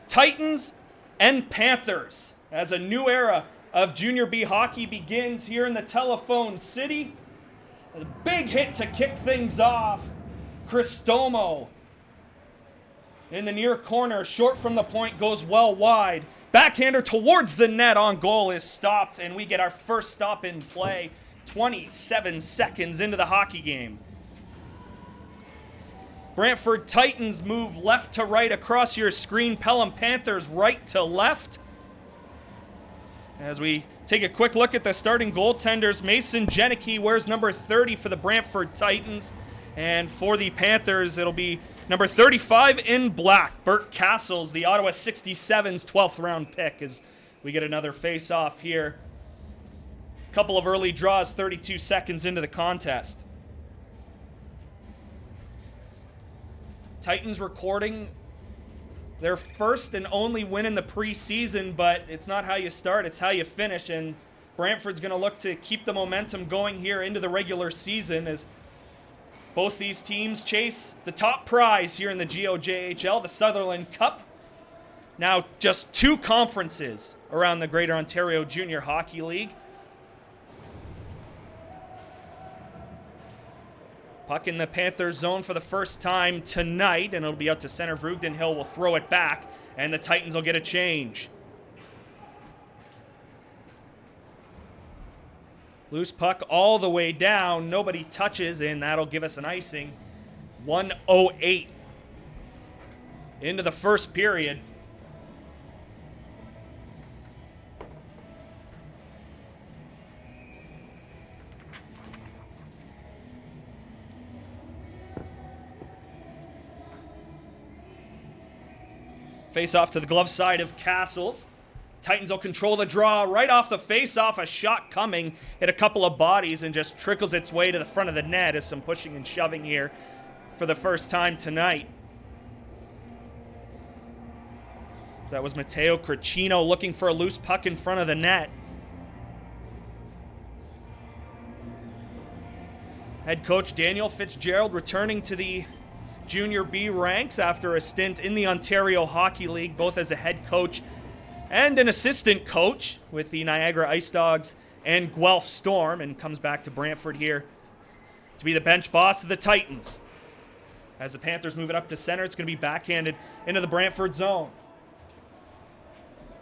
Titans and Panthers as a new era of Junior B hockey begins here in the Telephone City. A big hit to kick things off. Crisostomo in the near corner, short from the point, goes well wide. Backhander towards the net on goal is stopped, and we get our first stop in play 27 seconds into the hockey game. Brantford Titans move left to right across your screen. Pelham Panthers right to left. As we take a quick look at the starting goaltenders, Mason Janicki wears number 30 for the Brantford Titans. And for the Panthers, it'll be number 35 in black. Bert Castles, the Ottawa 67's 12th round pick, as we get another face-off here. Couple of early draws, 32 seconds into the contest. Titans recording their first and only win in the preseason, but it's not how you start, it's how you finish. And Brantford's going to look to keep the momentum going here into the regular season as both these teams chase the top prize here in the GOJHL, the Sutherland Cup. Now just 2 conferences around the Greater Ontario Junior Hockey League. Puck in the Panthers zone for the first time tonight, and it'll be out to center. Vrugdenhill will throw it back, and the Titans will get a change. Loose puck all the way down. Nobody touches, and that'll give us an icing. 1:08 into the first period. Face off to the glove side of Castles. Titans will control the draw right off the face-off. A shot coming, hit a couple of bodies and just trickles its way to the front of the net as some pushing and shoving here for the first time tonight. So that was Matteo Cricino looking for a loose puck in front of the net. Head coach Daniel Fitzgerald returning to the Junior B ranks after a stint in the Ontario Hockey League, both as a head coach and an assistant coach with the Niagara Ice Dogs and Guelph Storm, and comes back to Brantford here to be the bench boss of the Titans. As the Panthers move it up to center, it's going to be backhanded into the Brantford zone.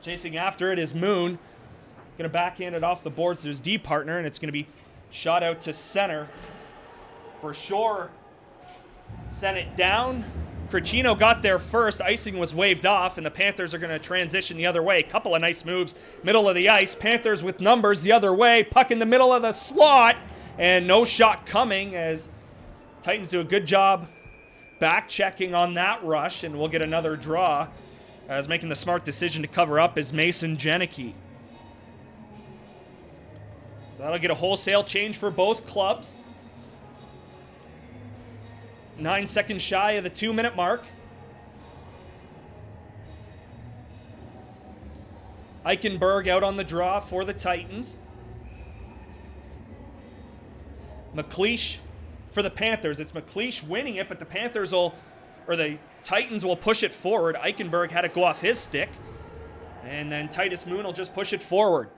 Chasing after it is Muhn. Going to backhand it off the boards to his D partner, and it's going to be shot out to center. For sure, sent it down. Cricino got there first. Icing was waved off, and the Panthers are going to transition the other way. Couple of nice moves. Middle of the ice. Panthers with numbers the other way. Puck in the middle of the slot, and no shot coming as Titans do a good job back-checking on that rush, and we'll get another draw. As making the smart decision to cover up is Mason Janicki. So that'll get a wholesale change for both clubs. 9 seconds shy of the 2-minute mark. Eichenberg out on the draw for the Titans. Macleish for the Panthers. It's Macleish winning it, but the the Titans will push it forward. Eichenberg had it go off his stick. And then Titus Muhn will just push it forward.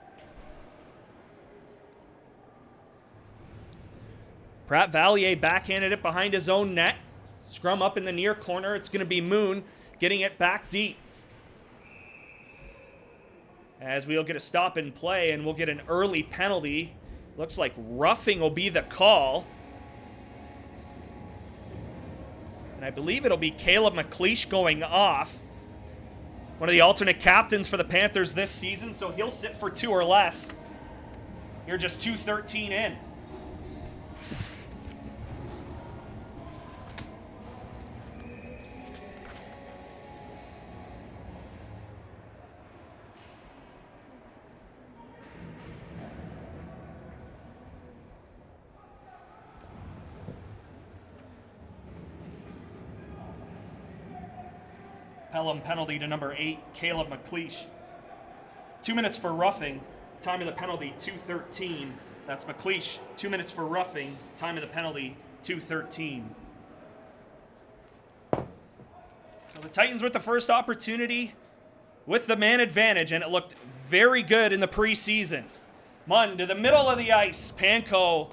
Pratt Valier backhanded it behind his own net. Scrum up in the near corner. It's going to be Muhn getting it back deep. As we'll get a stop in play, and we'll get an early penalty. Looks like roughing will be the call. And I believe it'll be Caleb Macleish going off. One of the alternate captains for the Panthers this season, so he'll sit for 2 or less. You're just 2:13 in. Pelham penalty to number 8, Caleb Macleish. 2 minutes for roughing. Time of the penalty, 2:13. That's Macleish. 2 minutes for roughing. Time of the penalty, 2:13. So the Titans with the first opportunity with the man advantage, and it looked very good in the preseason. Muhn to the middle of the ice. Panko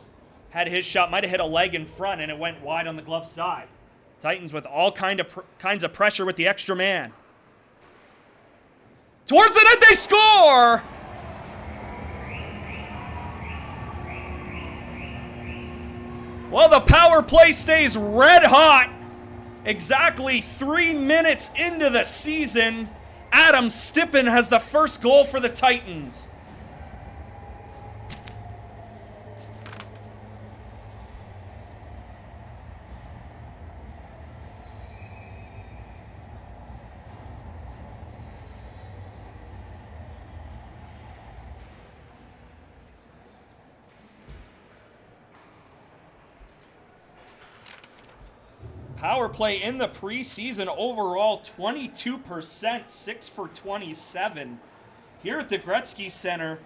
had his shot, might have hit a leg in front, and it went wide on the glove side. Titans with all kinds of pressure with the extra man. Towards the net, they score! Well, the power play stays red hot. Exactly 3 minutes into the season, Stipan has the first goal for the Titans. Power play in the preseason overall, 22%, 6 for 27. Here at the Gretzky Center,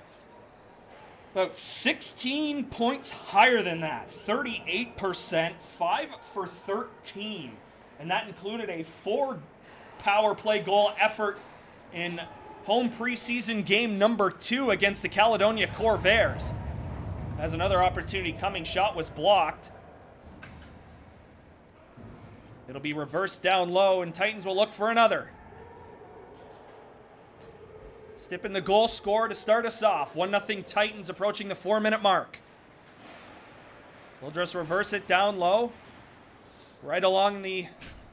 about 16 points higher than that, 38%, 5 for 13. And that included a 4 power play goal effort in home preseason game number 2 against the Caledonia Corvairs. As another opportunity coming, shot was blocked. It'll be reversed down low, and Titans will look for another. Stipan the goal scorer to start us off. 1-0 Titans approaching the 4-minute mark. We'll just reverse it down low. Right along the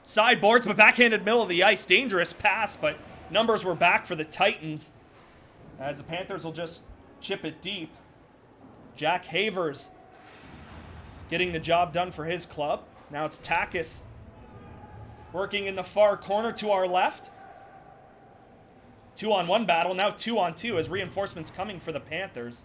sideboards, but backhanded middle of the ice. Dangerous pass, but numbers were back for the Titans. As the Panthers will just chip it deep. Jack Havers getting the job done for his club. Now it's Takis working in the far corner to our left. 2-on-1 battle, now 2-on-2 as reinforcements coming for the Panthers.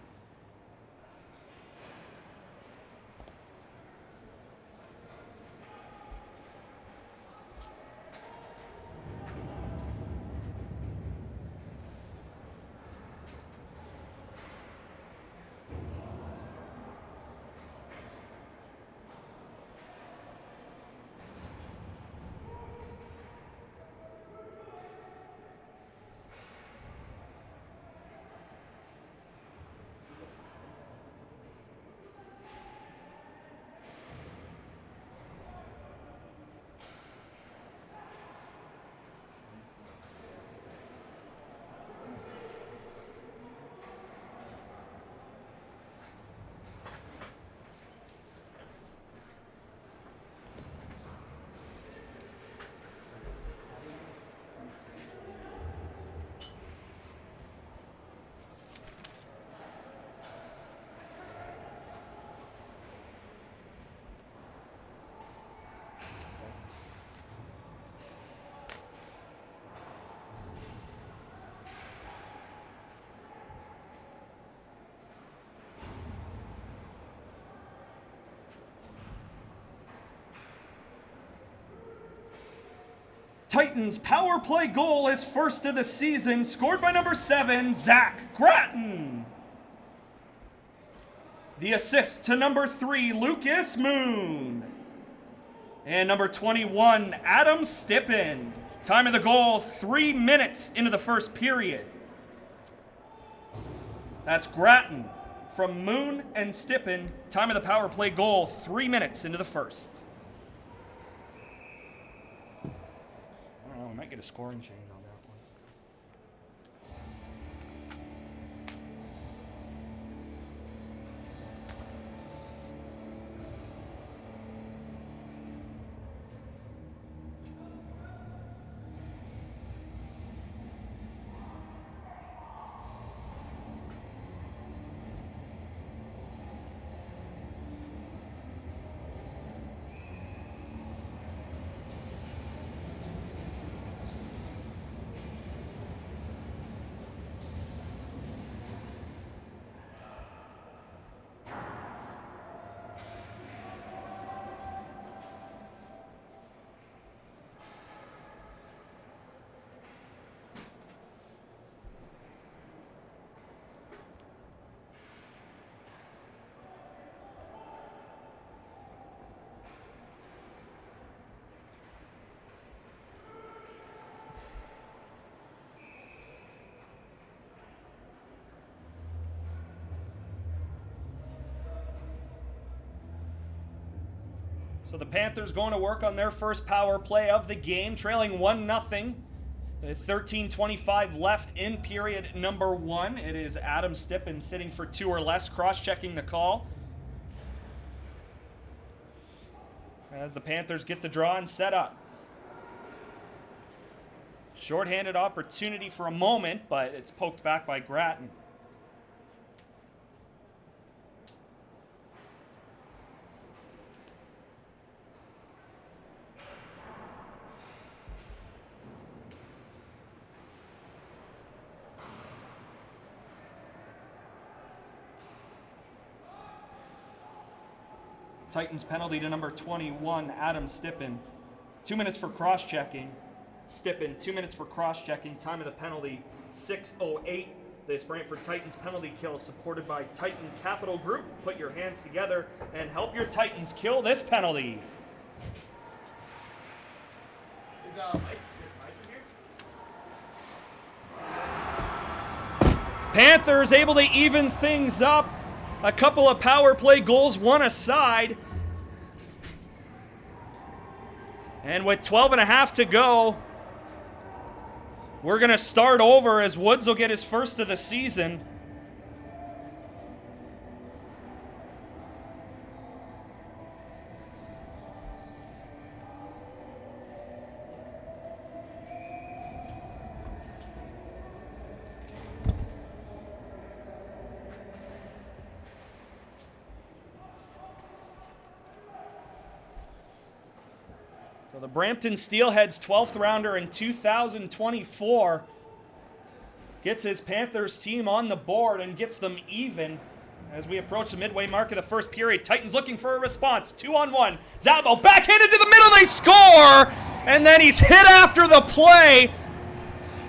Titans power play goal is first of the season, scored by number 7, Zach Gratton. The assist to number 3, Lucas Muhn. And number 21, Stipan. Time of the goal, 3 minutes into the first period. That's Gratton from Muhn and Stipan. Time of the power play goal, 3 minutes into the first. I don't know, we might get a scoring change on that one. So the Panthers going to work on their first power play of the game, trailing 1-0. 13:25 left in period number 1. It is Adam Stipan sitting for 2 or less, cross-checking the call. As the Panthers get the draw and set up. Shorthanded opportunity for a moment, but it's poked back by Grattan. Titans penalty to number 21, Adam Stipan. 2 minutes for cross-checking. Stipan, 2 minutes for cross-checking. Time of the penalty, 6:08. This Brantford Titans penalty kill supported by Titan Capital Group. Put your hands together and help your Titans kill this penalty. Is Mike here? Panthers able to even things up. A couple of power play goals, one aside. And with 12.5 to go, we're going to start over as Woods will get his first of the season. So the Brampton Steelheads 12th rounder in 2024 gets his Panthers team on the board and gets them even as we approach the midway mark of the first period. Titans looking for a response. 2-on-1. Szabo backhanded to the middle. They score! And then he's hit after the play.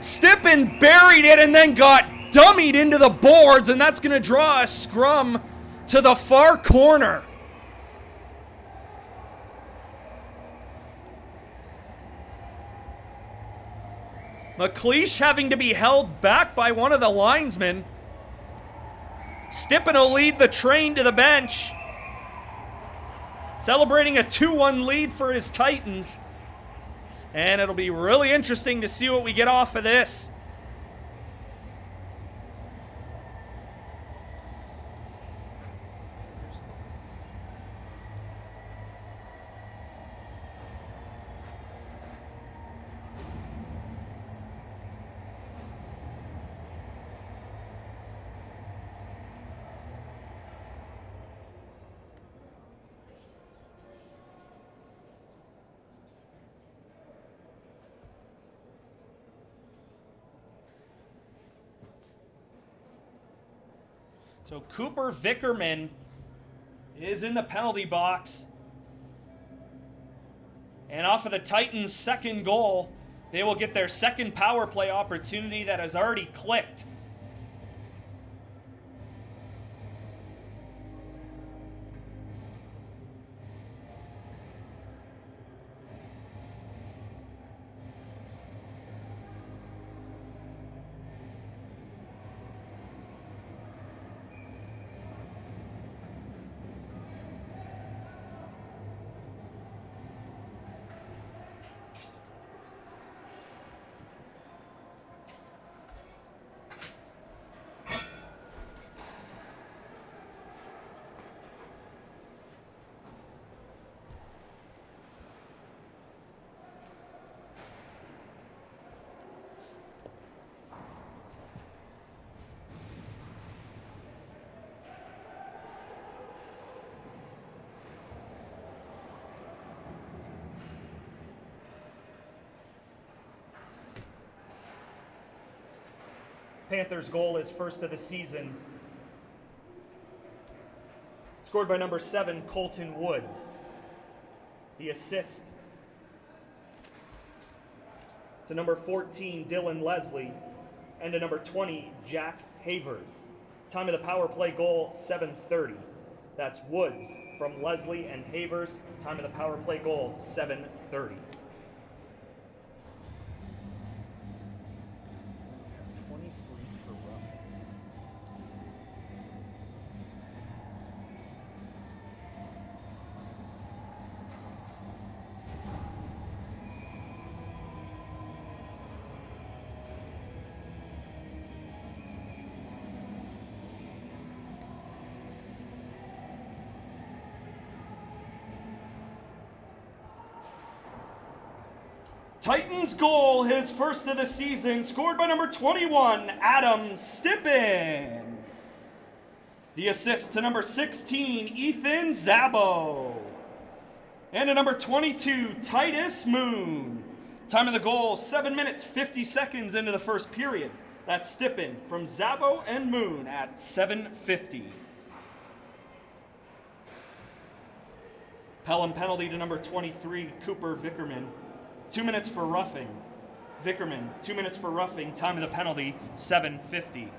Stipan buried it and then got dummied into the boards, and that's going to draw a scrum to the far corner. Macleish having to be held back by one of the linesmen. Stipan will lead the train to the bench. Celebrating a 2-1 lead for his Titans. And it'll be really interesting to see what we get off of this. So Cooper Vickerman is in the penalty box. And off of the Titans' second goal, they will get their second power play opportunity that has already clicked. Panthers' goal is first of the season. Scored by number 7, Colton Woods. The assist to number 14, Dylan Leslie, and to number 20, Jack Havers. Time of the power play goal, 7:30. That's Woods from Leslie and Havers. Time of the power play goal, 7:30. Titans goal, his first of the season, scored by number 21, Stipan. The assist to number 16, Szabo. And to number 22, Muhn. Time of the goal, 7 minutes, 50 seconds into the first period. That's Stipan from Szabo and Muhn at 7:50. Pelham penalty to number 23, Cooper Vickerman. 2 minutes for roughing. Vickerman, 2 minutes for roughing. Time of the penalty, 7:50.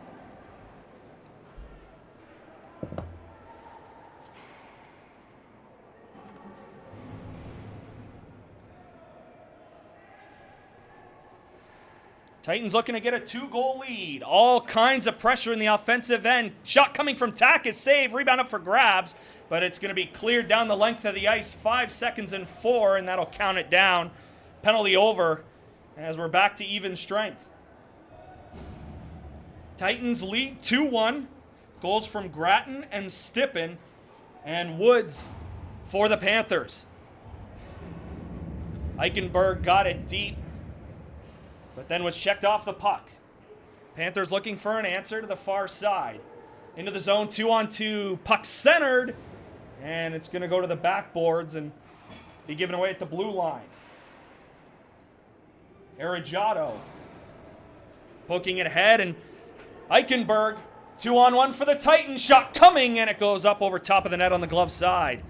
Titans looking to get a 2-goal lead. All kinds of pressure in the offensive end. Shot coming from Tack is saved. Rebound up for grabs, but it's going to be cleared down the length of the ice. 5 seconds and 4, and that'll count it down. Penalty over as we're back to even strength. Titans lead 2-1. Goals from Grattan and Stipan, and Woods for the Panthers. Eichenberg got it deep, but then was checked off the puck. Panthers looking for an answer to the far side. Into the zone, 2-on-2, puck centered, and it's going to go to the backboards and be given away at the blue line. Arejado poking it ahead, and Eichenberg, 2-on-1 for the Titans. Shot coming, and it goes up over top of the net on the glove side.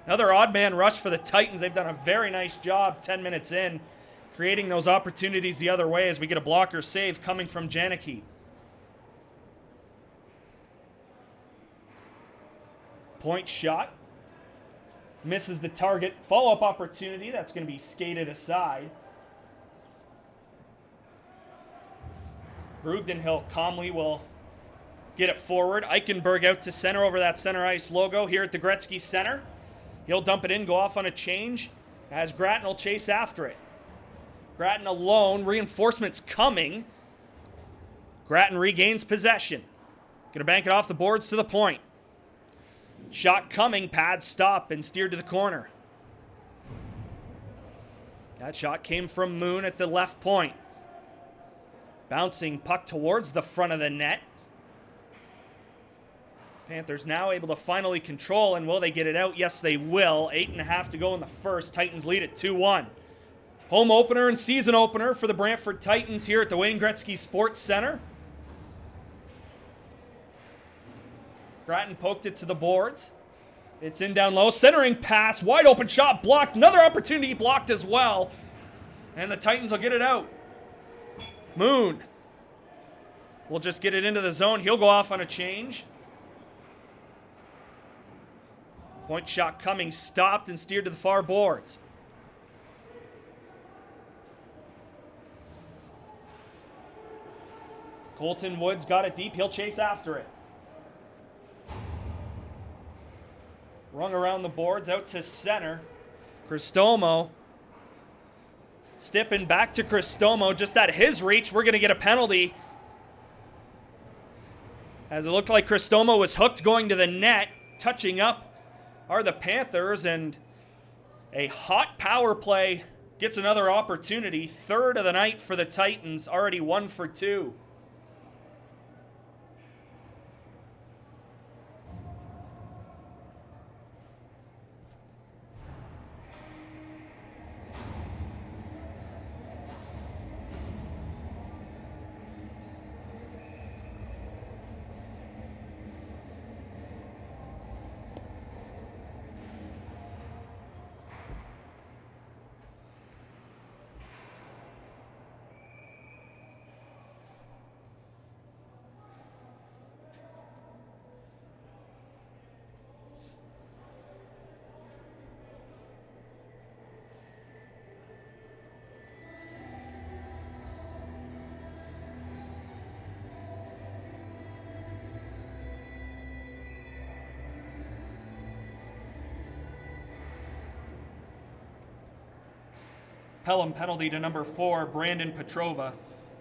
Another odd man rush for the Titans. They've done a very nice job 10 minutes in, creating those opportunities the other way as we get a blocker save coming from Janicki. Point shot. Misses the target. Follow-up opportunity. That's going to be skated aside. Brugdenhill calmly will get it forward. Eichenberg out to center over that center ice logo here at the Gretzky Center. He'll dump it in, go off on a change as Grattan will chase after it. Grattan alone, reinforcements coming. Grattan regains possession. Gonna bank it off the boards to the point. Shot coming, pad stop and steered to the corner. That shot came from Muhn at the left point. Bouncing puck towards the front of the net. Panthers now able to finally control, and will they get it out? Yes, they will. 8.5 to go in the first. Titans lead at 2-1. Home opener and season opener for the Brantford Titans here at the Wayne Gretzky Sports Center. Grattan poked it to the boards. It's in down low. Centering pass. Wide open shot blocked. Another opportunity blocked as well. And the Titans will get it out. Muhn will just get it into the zone. He'll go off on a change. Point shot coming. Stopped and steered to the far boards. Colton Woods got it deep. He'll chase after it. Rung around the boards, out to center. Crisostomo. Stipan back to Crisostomo, just at his reach. We're going to get a penalty. As it looked like Crisostomo was hooked going to the net. Touching up are the Panthers, and a hot power play gets another opportunity. Third of the night for the Titans, already 1 for 2. Pelham penalty to number 4, Brandon Petrova.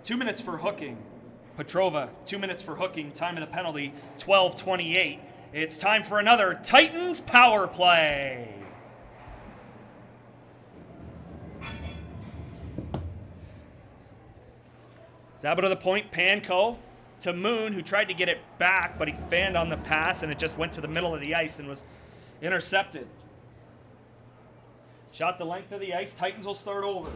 2 minutes for hooking. Petrova, 2 minutes for hooking. Time of the penalty, 12:28. It's time for another Titans power play. Szabo to the point, Panko to Muhn, who tried to get it back, but he fanned on the pass, and it just went to the middle of the ice and was intercepted. Shot the length of the ice. Titans will start over.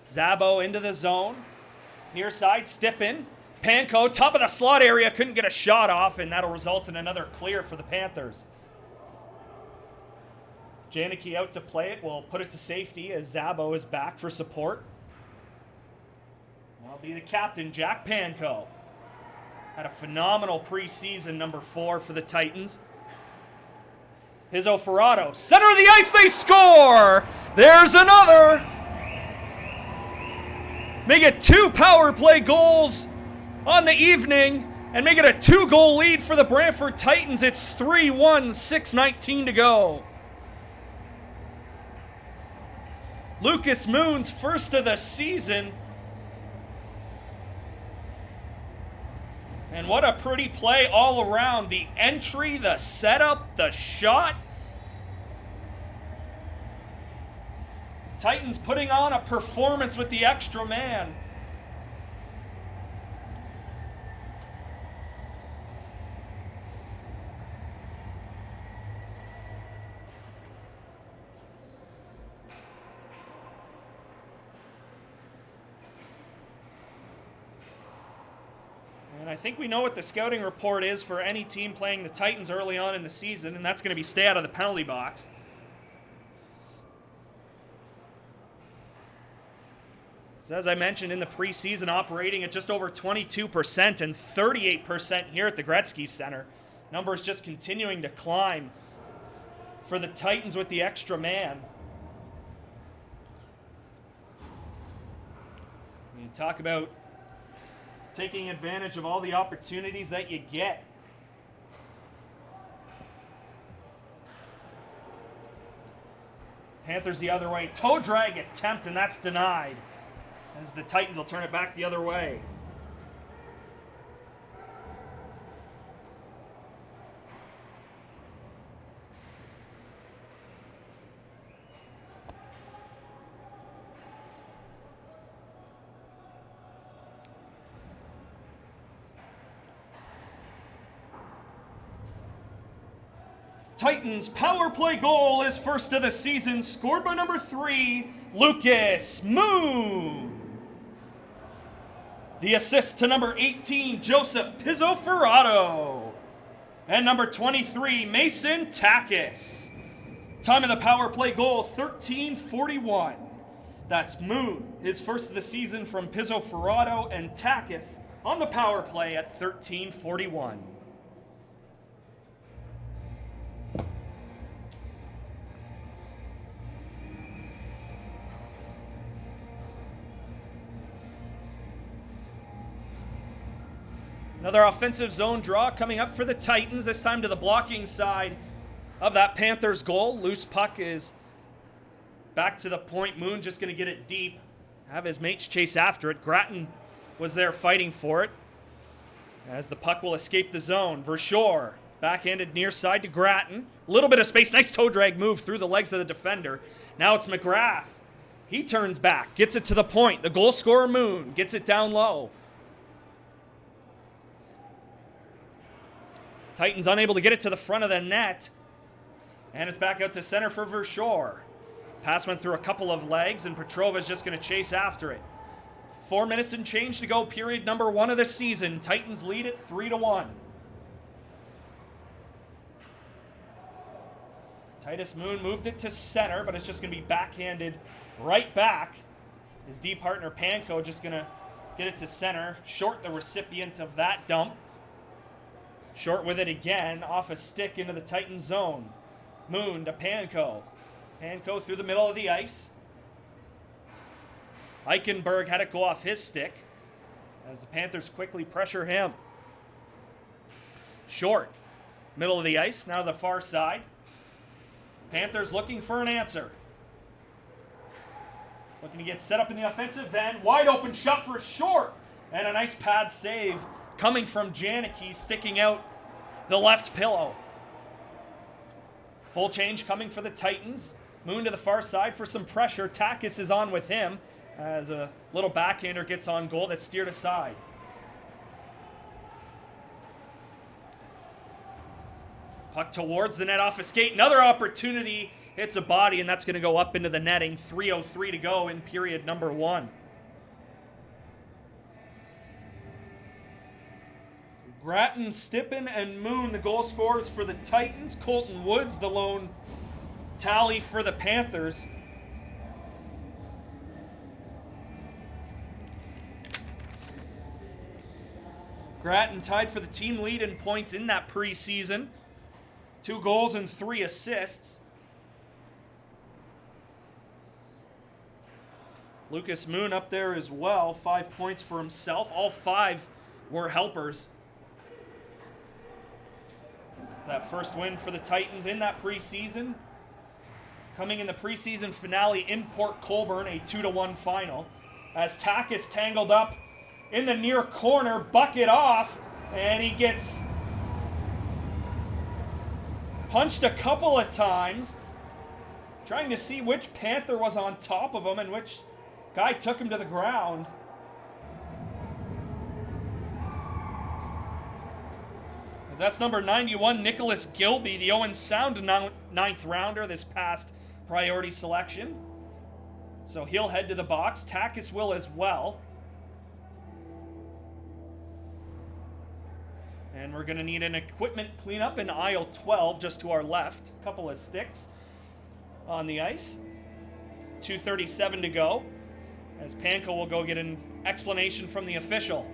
Szabo into the zone. Near side, Stipan. Panko, top of the slot area, couldn't get a shot off, and that'll result in another clear for the Panthers. Janicki out to play it. We'll put it to safety as Szabo is back for support. That'll be the captain, Jack Panko. Had a phenomenal preseason, number 4 for the Titans. Pizzoferrato, center of the ice, they score! There's another! Make it 2 power play goals on the evening and make it a 2-goal lead for the Brantford Titans. It's 3-1, 6:19 to go. Lucas Muhn's first of the season. And what a pretty play all around. The entry, the setup, the shot. Titans putting on a performance with the extra man. And I think we know what the scouting report is for any team playing the Titans early on in the season, and that's going to be stay out of the penalty box. So as I mentioned in the preseason, operating at just over 22% and 38% here at the Gretzky Center. Numbers just continuing to climb for the Titans with the extra man. You talk about taking advantage of all the opportunities that you get. Panthers the other way. Toe drag attempt, and that's denied, as the Titans will turn it back the other way. Titans power play goal is first of the season, scored by number 3, Lucas Muhn. The assist to number 18, Joseph Pizzoferrato. And number 23, Mason Takis. Time of the power play goal, 13:41. That's Muhn, his first of the season from Pizzoferrato, and Takis on the power play at 13:41. Another offensive zone draw coming up for the Titans, this time to the blocking side of that Panthers goal. Loose puck is back to the point. Muhn just going to get it deep, have his mates chase after it. Grattan was there fighting for it, as the puck will escape the zone. Verschoor backhanded near side to Grattan. A little bit of space. Nice toe drag move through the legs of the defender. Now it's McGrath. He turns back, gets it to the point. The goal scorer, Muhn, gets it down low. Titans unable to get it to the front of the net. And it's back out to center for Verschoor. Pass went through a couple of legs, and Petrova's just going to chase after it. 4 minutes and change to go, period number 1 of the season. Titans lead it 3-1. Titus Muhn moved it to center, but it's just going to be backhanded right back. His D partner Panko just going to get it to center. Short, the recipient of that dump. Short with it again, off a stick into the Titan zone. Muhn to Panko. Panko through the middle of the ice. Eichenberg had it go off his stick as the Panthers quickly pressure him. Short, middle of the ice, now to the far side. Panthers looking for an answer. Looking to get set up in the offensive end. Wide open shot for Short. And a nice pad save coming from Janicki, sticking out the left pillow. Full change coming for the Titans. Muhn to the far side for some pressure. Takis is on with him as a little backhander gets on goal that's steered aside. Puck towards the net off a skate. Another opportunity. Hits a body, and that's going to go up into the netting. 3:03 to go in period number 1. Grattan, Stipan, and Muhn, the goal scorers for the Titans. Colton Woods, the lone tally for the Panthers. Grattan tied for the team lead in points in that preseason. 2 goals and 3 assists. Lucas Muhn up there as well. 5 points for himself. All 5 were helpers. It's that first win for the Titans in that preseason. Coming in the preseason finale in Port Colborne, a 2-1 final. As Takis tangled up in the near corner, bucket off, and he gets punched a couple of times, trying to see which Panther was on top of him and which guy took him to the ground. As that's number 91, Nicholas Gilby, the Owen Sound 9th rounder this past priority selection. So he'll head to the box. Takis will as well. And we're going to need an equipment cleanup in aisle 12, just to our left. A couple of sticks on the ice. 2:37 to go, as Panko will go get an explanation from the official.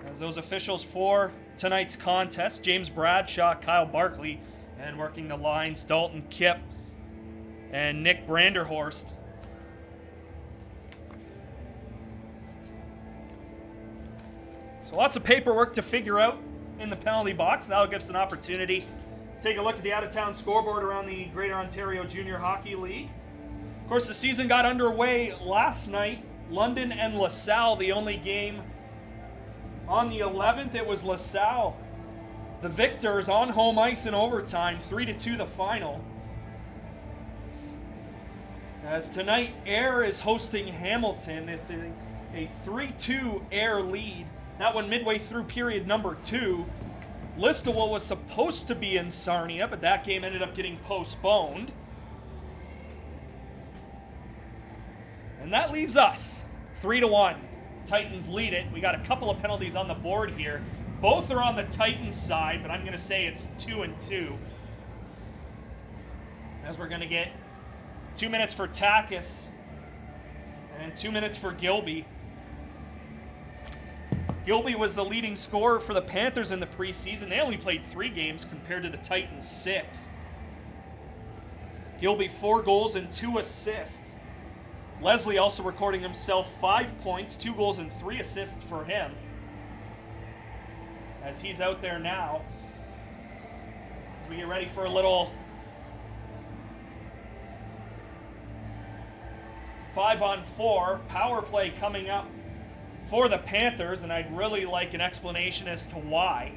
As those officials for tonight's contest, James Bradshaw, Kyle Barkley, and working the lines, Dalton Kipp and Nick Branderhorst. So lots of paperwork to figure out in the penalty box. That'll give us an opportunity to take a look at the out-of-town scoreboard around the Greater Ontario Junior Hockey League. Of course, the season got underway last night. London and LaSalle, the only game on the 11th. It was LaSalle, the victors, on home ice in overtime, 3-2 the final. As tonight, Ayr is hosting Hamilton. It's a 3-2 Ayr lead. That one midway through period number 2. Listowel was supposed to be in Sarnia, but that game ended up getting postponed. And that leaves us 3-1. Titans lead it. We got a couple of penalties on the board here. Both are on the Titans side, but I'm going to say it's 2-2. As we're going to get 2 minutes for Takis and 2 minutes for Gilby. Gilby was the leading scorer for the Panthers in the preseason. They only played 3 games compared to the Titans' 6. Gilby 4 goals and 2 assists. Leslie also recording himself 5 points, 2 goals and 3 assists for him, as he's out there now. As we get ready for a little 5-on-4 power play coming up for the Panthers, and I'd really like an explanation as to why.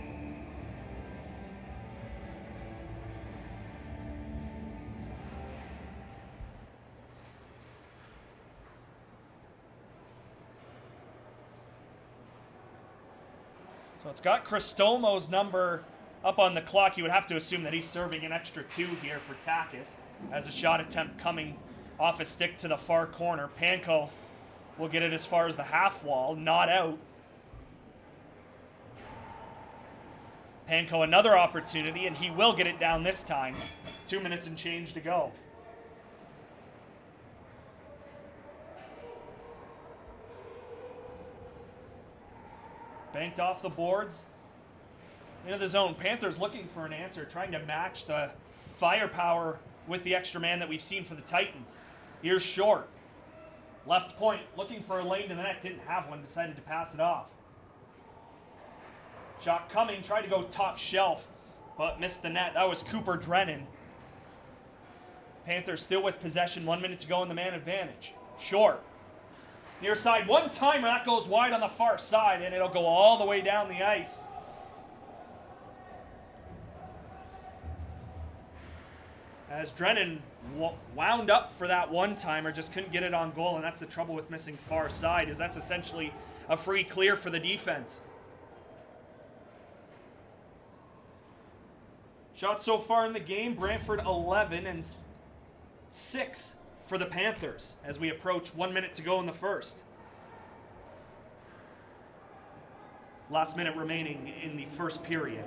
So it's got Crisostomo's number up on the clock. You would have to assume that he's serving an extra 2 here for Takis, as a shot attempt coming off a stick to the far corner. Panko will get it as far as the half wall, not out. Panko another opportunity, and he will get it down this time. 2 minutes and change to go. Banked off the boards, into the zone. Panthers looking for an answer, trying to match the firepower with the extra man that we've seen for the Titans. Here's Short. Left point, looking for a lane to the net, didn't have one, decided to pass it off. Shot coming, tried to go top shelf, but missed the net. That was Cooper Drennan. Panthers still with possession, 1 minute to go in the man advantage. Short Near side one-timer, that goes wide on the far side, and it'll go all the way down the ice. As Drennan wound up for that one-timer, just couldn't get it on goal, and that's the trouble with missing far side, is that's essentially a free clear for the defense. Shots so far in the game, Brantford 11 and 6 for the Panthers as we approach 1 minute to go in the first. Last minute remaining in the first period.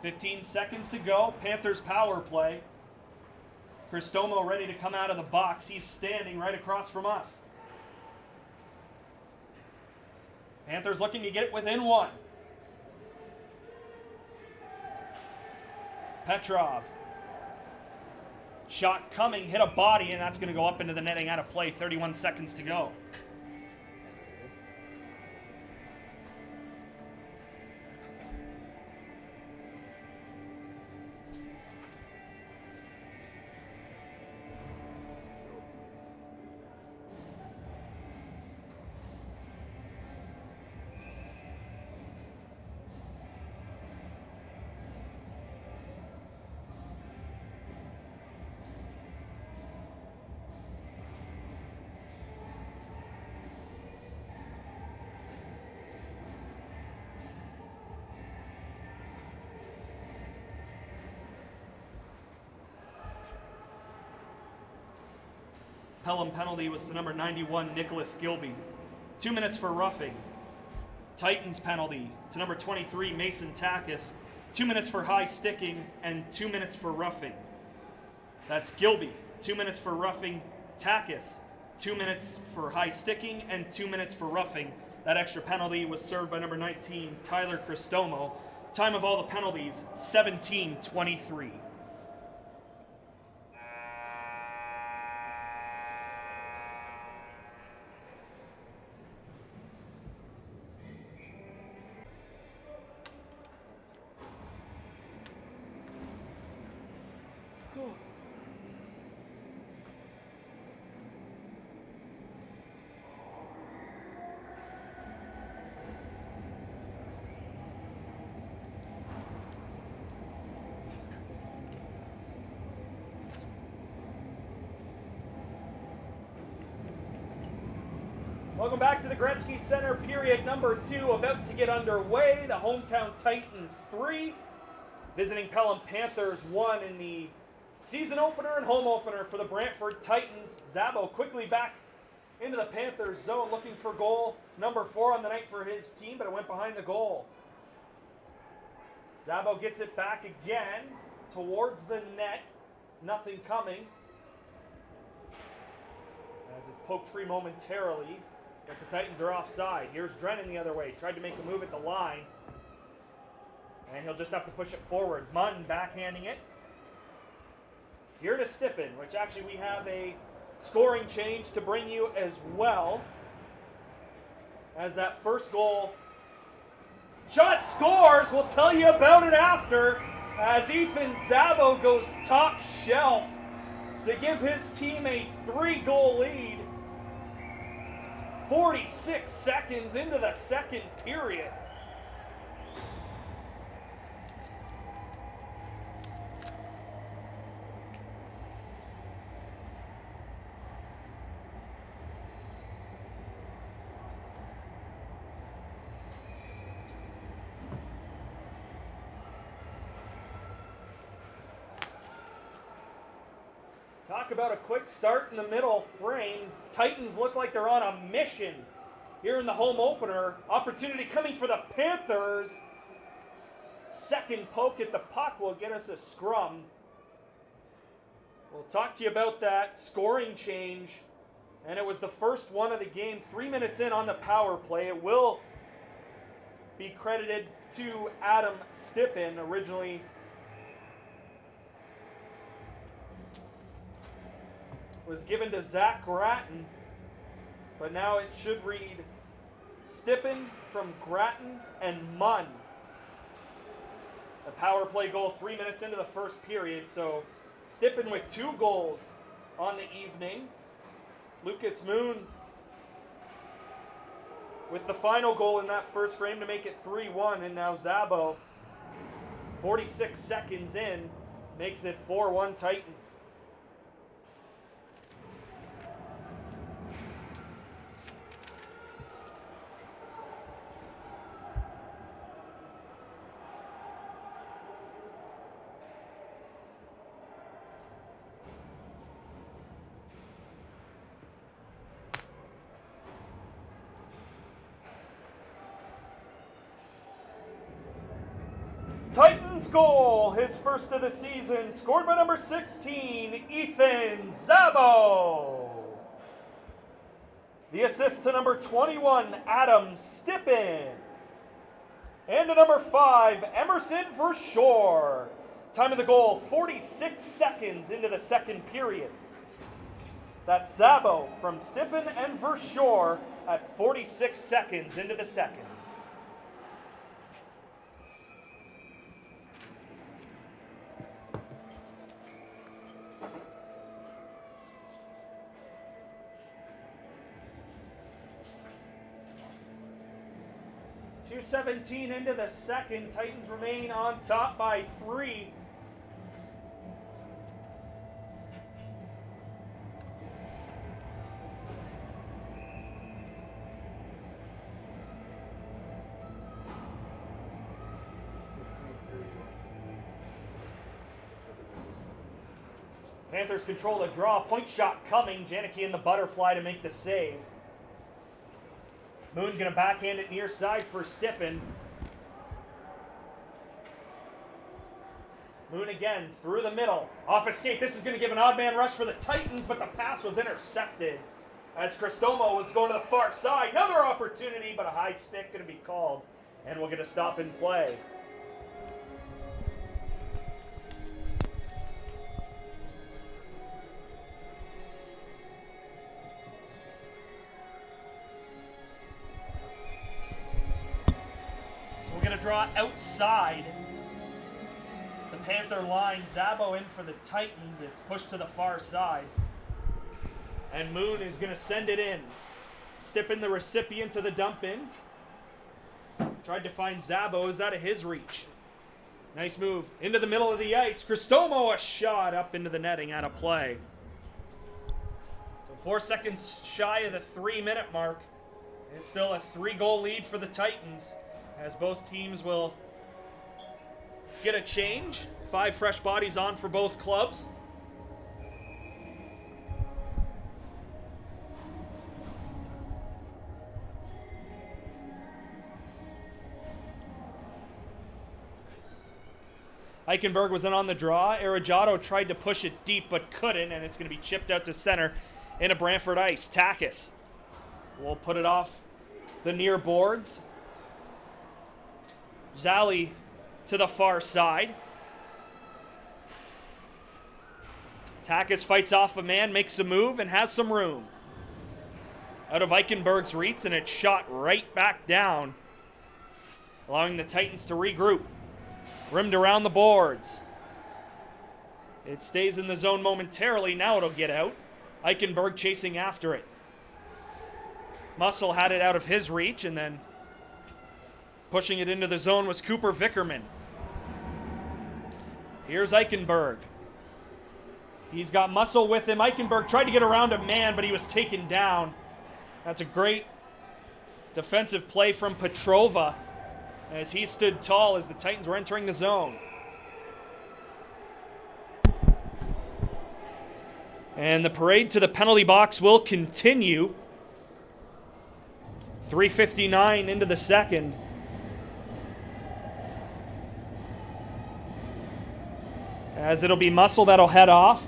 "15 seconds to go. Panthers power play. Crisostomo ready to come out of the box. He's standing right across from us. Panthers looking to get within one. Petrov. Shot coming, hit a body, and that's going to go up into the netting, out of play. 31 seconds to go. Pelham penalty was to number 91, Nicholas Gilby. 2 minutes for roughing. Titans penalty to number 23, Mason Takis. 2 minutes for high sticking and 2 minutes for roughing. That's Gilby. 2 minutes for roughing. Takis. 2 minutes for high sticking and 2 minutes for roughing. That extra penalty was served by number 19, Tyler Crisostomo. Time of all the penalties, 17:23. Welcome back to the Gretzky Center, period number 2, about to get underway. The hometown Titans 3, visiting Pelham Panthers 1 in the season opener and home opener for the Brantford Titans. Szabo quickly back into the Panthers zone, looking for goal number 4 on the night for his team, but it went behind the goal. Szabo gets it back again towards the net. Nothing coming. As it's poked free momentarily. But the Titans are offside. Here's Drennan the other way. Tried to make a move at the line. And he'll just have to push it forward. Muhn backhanding it. Here to Stipan, which actually we have a scoring change to bring you as well. As that first goal shot scores. We'll tell you about it after. As Ethan Szabo goes top shelf to give his team a 3-goal lead. 46 seconds into the second period. Talk about a quick start in the middle frame. Titans look like they're on a mission here in the home opener. Opportunity coming for the Panthers. Second poke at the puck will get us a scrum. We'll talk to you about that scoring change. And it was the first one of the game, 3 minutes in on the power play. It will be credited to Adam Stipan, originally was given to Zach Gratton, but now it should read Stipan from Gratton and Muhn. A power play goal 3 minutes into the first period, so Stipan with 2 goals on the evening. Lucas Muhn with the final goal in that first frame to make it 3-1. And now Szabo, 46 seconds in, makes it 4-1 Titans. Titans goal, his first of the season, scored by number 16, Ethan Szabo. The assist to number 21, Adam Stipan. And to number 5, Emerson for sure. Time of the goal, 46 seconds into the second period. That's Szabo from Stipan and for sure at 46 seconds into the second. .217 into the second. Titans remain on top by 3. Panthers control the draw. Point shot coming. Janicki and the butterfly to make the save. Muhn going to backhand it near side for Stipan. Muhn again through the middle. Off a skate. This is going to give an odd man rush for the Titans, but the pass was intercepted as Crisostomo was going to the far side. Another opportunity, but a high stick going to be called, and we'll get a stop in play. Going to draw outside the Panther line. Szabo in for the Titans. It's pushed to the far side. And Muhn is going to send it in. Stipan, the recipient of the dump in. Tried to find Szabo. Is out of his reach. Nice move. Into the middle of the ice. Crisostomo, a shot up into the netting out of play. So 4 seconds shy of the 3-minute mark. And it's still a 3-goal lead for the Titans, as both teams will get a change. 5 fresh bodies on for both clubs. Eichenberg was in on the draw. Arrogato tried to push it deep but couldn't, and it's going to be chipped out to center into Brantford ice. Takis will put it off the near boards. Zali to the far side. Takis fights off a man, makes a move, and has some room. Out of Eichenberg's reach, and it's shot right back down, allowing the Titans to regroup. Rimmed around the boards. It stays in the zone momentarily. Now it'll get out. Eichenberg chasing after it. Muscle had it out of his reach, and then pushing it into the zone was Cooper Vickerman. Here's Eichenberg. He's got Muscle with him. Eichenberg tried to get around a man, but he was taken down. That's a great defensive play from Petrova as he stood tall as the Titans were entering the zone. And the parade to the penalty box will continue. 3:59 into the second. As it'll be Muscle that'll head off.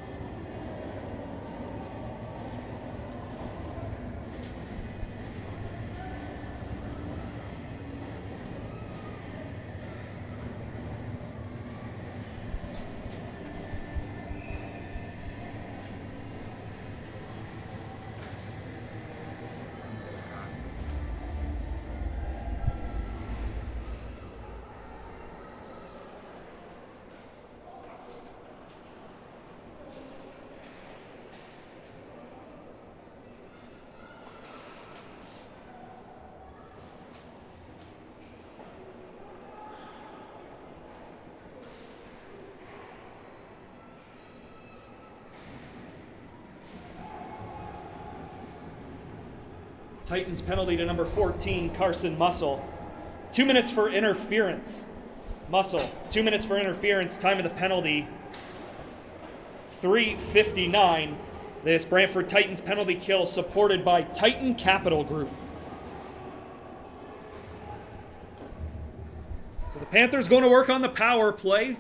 Titans penalty to number 14, Carson Muscle. 2 minutes for interference. Muscle, 2 minutes for interference. Time of the penalty, 3:59. This Brantford Titans penalty kill supported by Titan Capital Group. So the Panthers going to work on the power play.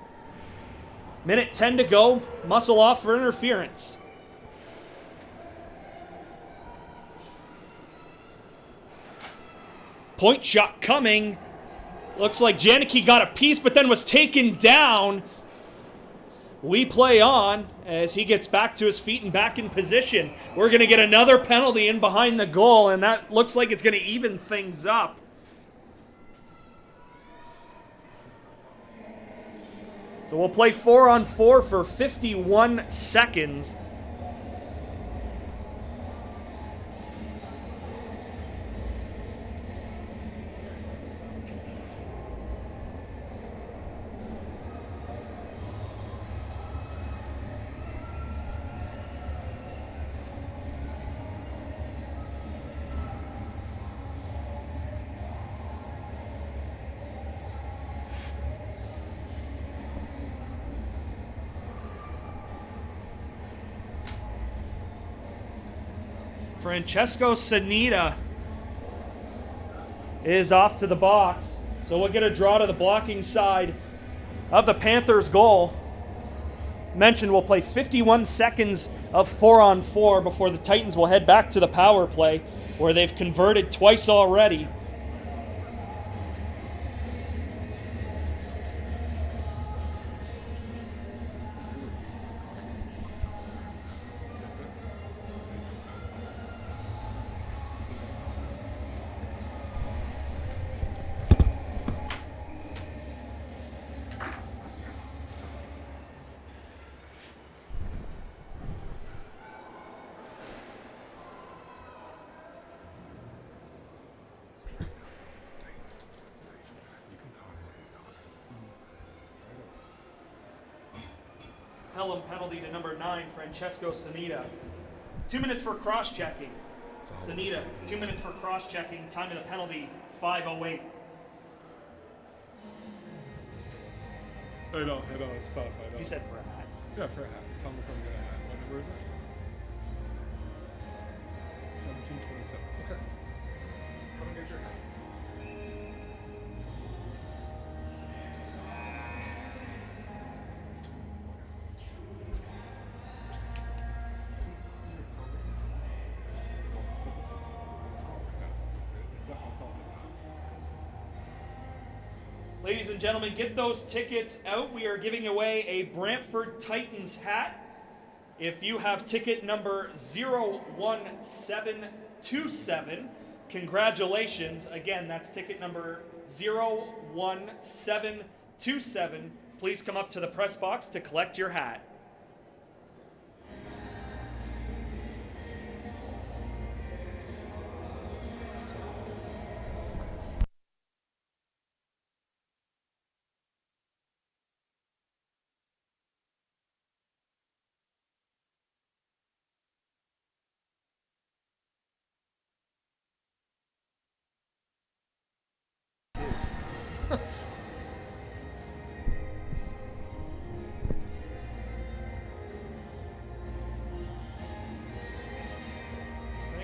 Minute 10 to go. Muscle off for interference. Point shot coming. Looks like Janicki got a piece, but then was taken down. We play on as he gets back to his feet and back in position. We're going to get another penalty in behind the goal, and that looks like it's going to even things up. So we'll play 4-on-4 for 51 seconds. Francesco Sanita is off to the box. So we'll get a draw to the blocking side of the Panthers' goal. Mentioned we'll play 51 seconds of 4-on-4 before the Titans will head back to the power play, where they've converted twice already. Pelham penalty to number 9, Francesco Sanita. 2 minutes for cross-checking. Sanita, 2 minutes for cross-checking. Time of the penalty, 5:08. I know, it's tough, I know. You said for a hat. Yeah, for a hat. Tell me to come get a hat. What number is it? 1727. Okay. Come and get your hat. Ladies and gentlemen, get those tickets out. We are giving away a Brantford Titans hat. If you have ticket number 01727, congratulations. Again, that's ticket number 01727. Please come up to the press box to collect your hat.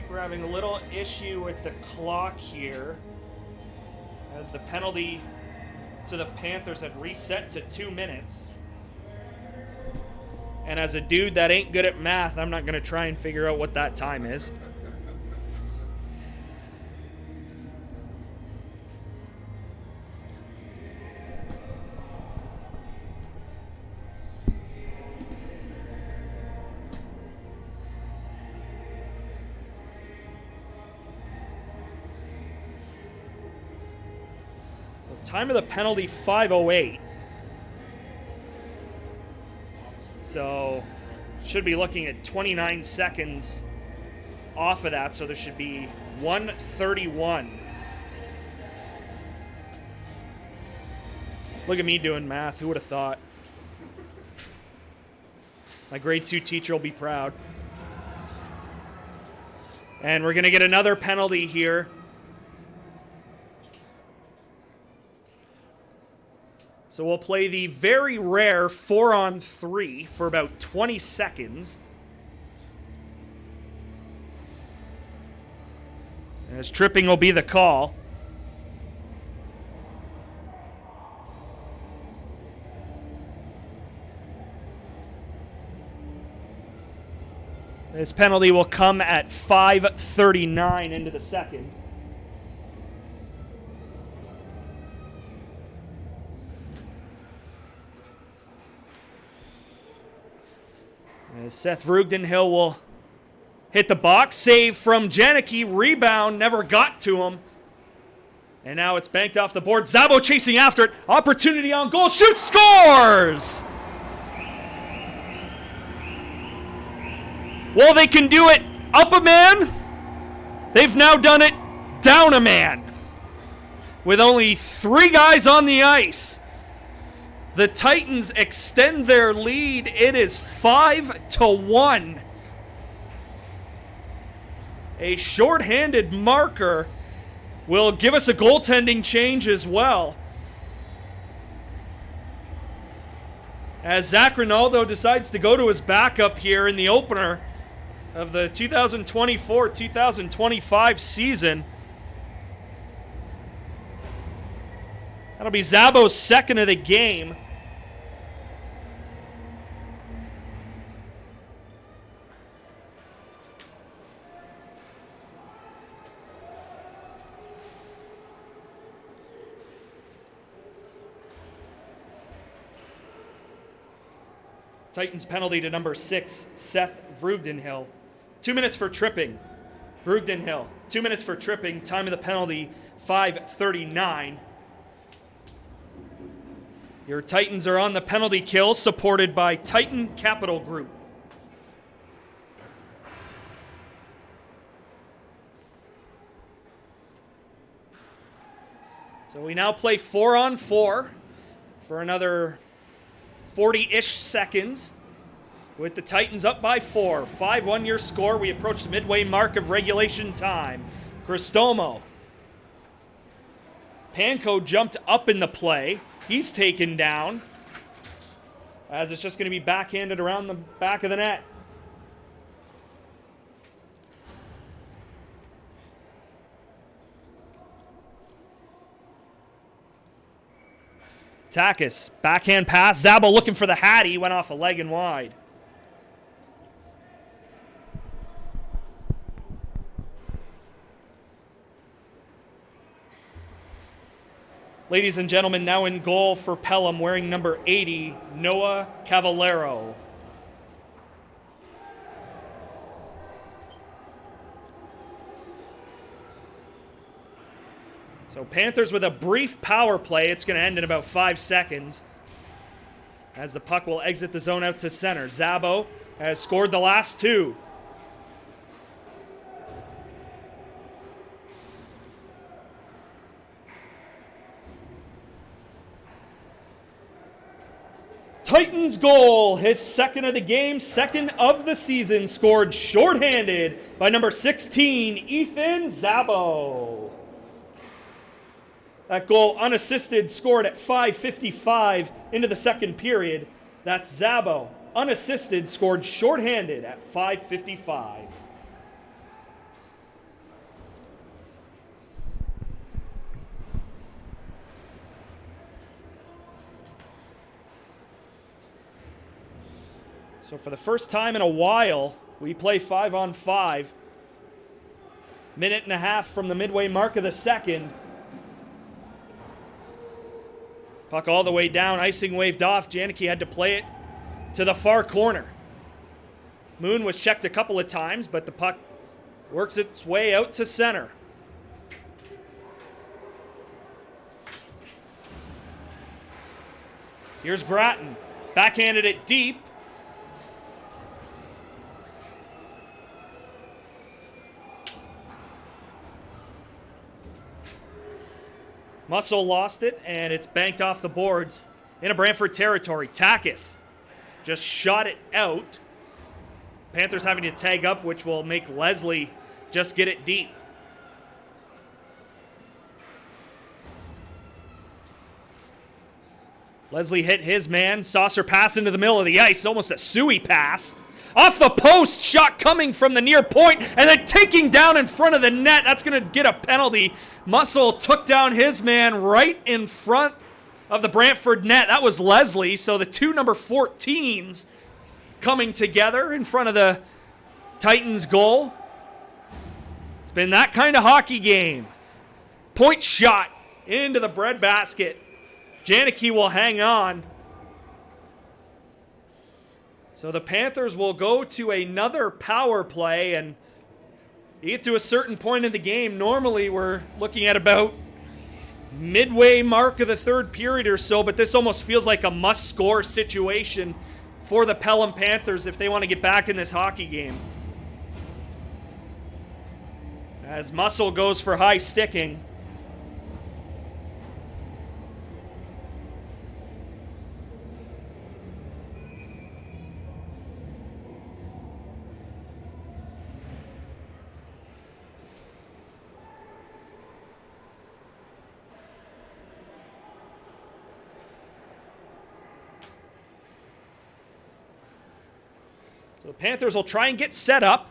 We're having a little issue with the clock here, as the penalty to the Panthers had reset to 2 minutes. And as a dude that ain't good at math, I'm not going to try and figure out what that time is. Time of the penalty, 5:08. So, should be looking at 29 seconds off of that, so there should be 1:31. Look at me doing math. Who would have thought? My grade 2 teacher will be proud. And we're going to get another penalty here. So we'll play the very rare 4-on-3 for about 20 seconds. As tripping will be the call. This penalty will come at 5:39 into the second. As Seth Vrugdenhill will hit the box. Save from Janicki. Rebound. Never got to him. And now it's banked off the board. Szabo chasing after it. Opportunity on goal. Shoots. Scores! Well, they can do it up a man. They've now done it down a man. With only 3 guys on the ice. The Titans extend their lead. It is 5-1. A shorthanded marker will give us a goaltending change as well. As Zach Rinaldo decides to go to his backup here in the opener of the 2024-2025 season. That'll be Szabo's second of the game. Titans penalty to number 6, Seth Vrugdenhill. 2 minutes for tripping. Vrugdenhill, 2 minutes for tripping. Time of the penalty, 5:39. Your Titans are on the penalty kill, supported by Titan Capital Group. So we now play 4-on-4 for another 40-ish seconds with the Titans up by 4. 5-1 your score. We approach the midway mark of regulation time. Crisostomo. Panko jumped up in the play. He's taken down as it's just going to be backhanded around the back of the net. Takis, backhand pass. Szabo looking for the Hattie. Went off a leg and wide. Ladies and gentlemen, now in goal for Pelham, wearing number 80, Noah Cavallero. So Panthers with a brief power play. It's going to end in about 5 seconds as the puck will exit the zone out to center. Szabo has scored the last 2. Titans goal, his second of the game, second of the season, scored shorthanded by number 16, Ethan Szabo. That goal unassisted, scored at 5:55 into the second period. That's Szabo, unassisted, scored shorthanded at 5:55. So for the first time in a while, we play 5-on-5. Minute and a half from the midway mark of the second. Puck all the way down, icing waved off. Janicki had to play it to the far corner. Muhn was checked a couple of times, but the puck works its way out to center. Here's Grattan. Backhanded it deep. Muscle lost it, and it's banked off the boards into Brantford territory. Takis just shot it out. Panthers having to tag up, which will make Leslie just get it deep. Leslie hit his man. Saucer pass into the middle of the ice. Almost a suey pass. Off the post. Shot coming from the near point. And then taking down in front of the net. That's going to get a penalty. Muscle took down his man right in front of the Brantford net. That was Leslie. So the two number 14s coming together in front of the Titans goal. It's been that kind of hockey game. Point shot into the breadbasket. Janicki will hang on. So the Panthers will go to another power play, and you get to a certain point in the game. Normally we're looking at about midway mark of the third period or so, but this almost feels like a must-score situation for the Pelham Panthers if they want to get back in this hockey game. As Muscle goes for high sticking. So the Panthers will try and get set up,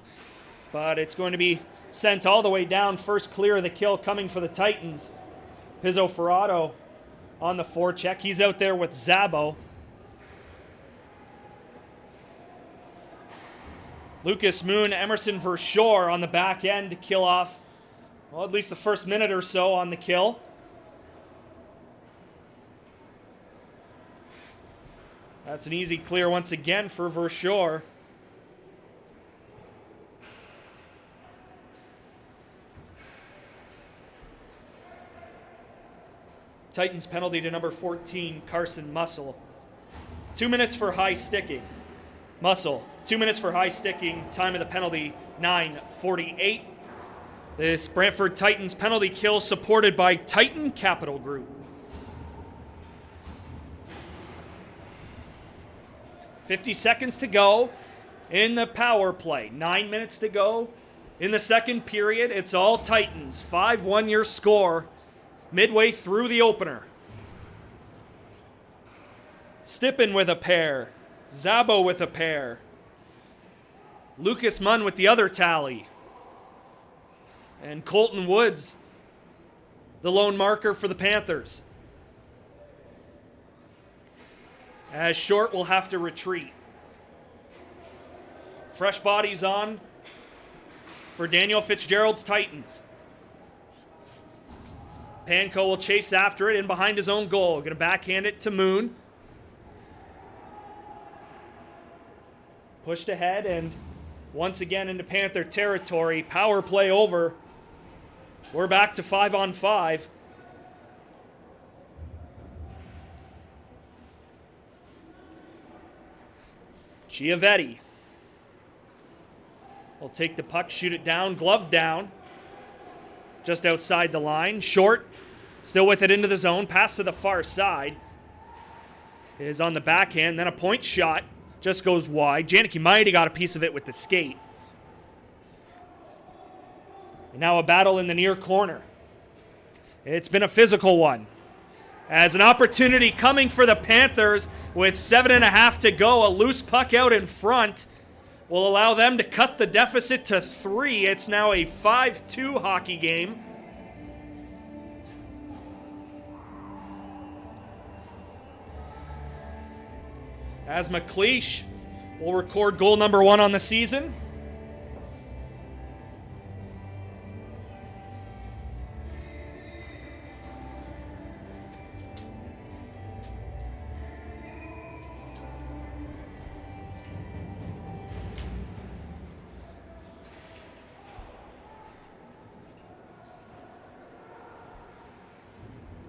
but it's going to be sent all the way down. First clear of the kill coming for the Titans. Pizzoferrato on the forecheck. He's out there with Szabo. Lucas Muhn, Emerson Verschoor on the back end to kill off, well, at least the first minute or so on the kill. That's an easy clear once again for Verschoor. Titans penalty to number 14, Carson Muscle. 2 minutes for high sticking. Muscle, 2 minutes for high sticking. Time of the penalty, 9:48. This Brantford Titans penalty kill supported by Titan Capital Group. 50 seconds to go in the power play. 9 minutes to go in the second period. It's all Titans. 5-1 your score. Midway through the opener. Stipan with a pair. Szabo with a pair. Lucas Muhn with the other tally. And Colton Woods, the lone marker for the Panthers. As Short will have to retreat. Fresh bodies on for Daniel Fitzgerald's Titans. Panko will chase after it in behind his own goal. Going to backhand it to Muhn. Pushed ahead and once again into Panther territory. Power play over. We're back to 5-on-5. Giavetti will take the puck, shoot it down, glove down. Just outside the line. Short, still with it into the zone. Pass to the far side. Is on the backhand. Then a point shot. Just goes wide. Janicki might have got a piece of it with the skate. And now a battle in the near corner. It's been a physical one. As an opportunity coming for the Panthers with 7.5 to go. A loose puck out in front will allow them to cut the deficit to 3. It's now a 5-2 hockey game. As Macleish will record goal number 1 on the season.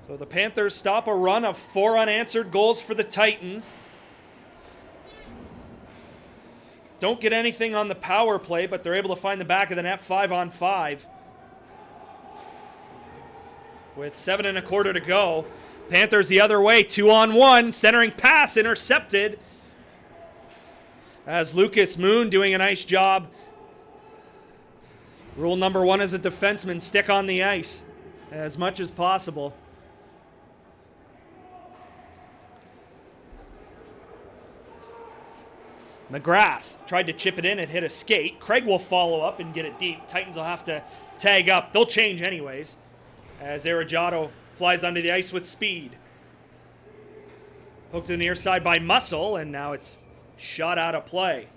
So the Panthers stop a run of 4 unanswered goals for the Titans. Don't get anything on the power play, but they're able to find the back of the net 5-on-5. With 7.25 to go. Panthers the other way, 2-on-1. Centering pass intercepted. As Lucas Muhn doing a nice job Rule number one as a defenseman, stick on the ice as much as possible. McGrath tried to chip it in and hit a skate. Craig will follow up and get it deep. Titans will have to tag up. They'll change anyways as Arrogato flies onto the ice with speed. Poked to the near side by Muscle, and now it's shot out of play.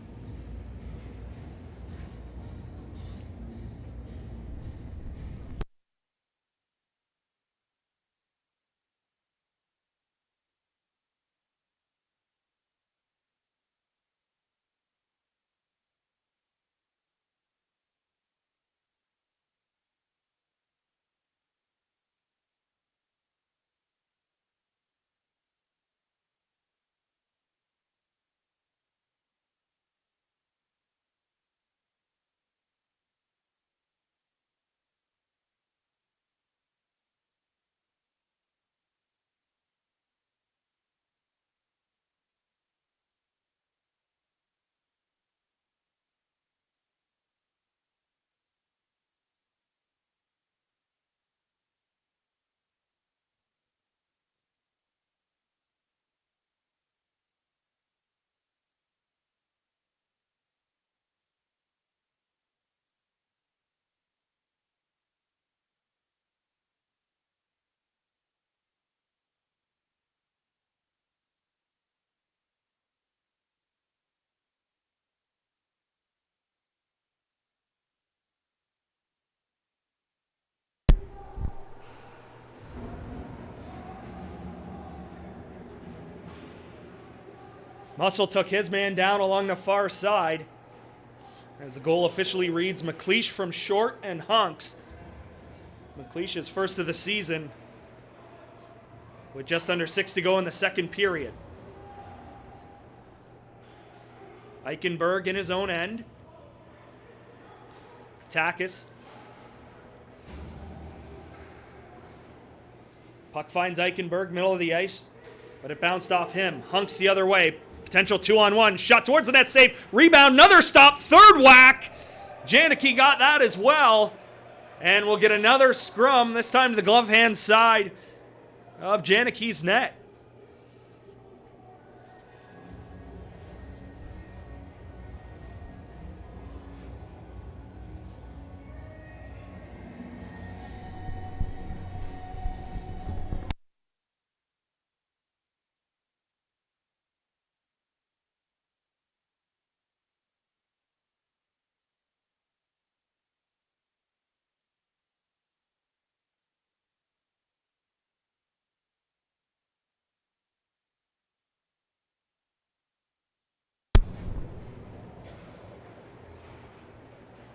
Muscle took his man down along the far side as the goal officially reads Macleish from short and Hunks. Macleish is first of the season with just under 6 to go in the second period. Eichenberg in his own end. Takis. Puck finds Eichenberg, middle of the ice, but it bounced off him. Hunks the other way. Potential 2-on-1. Shot towards the net, save. Rebound, another stop, third whack. Janicki got that as well. And we'll get another scrum, this time to the glove hand side of Janicki's net.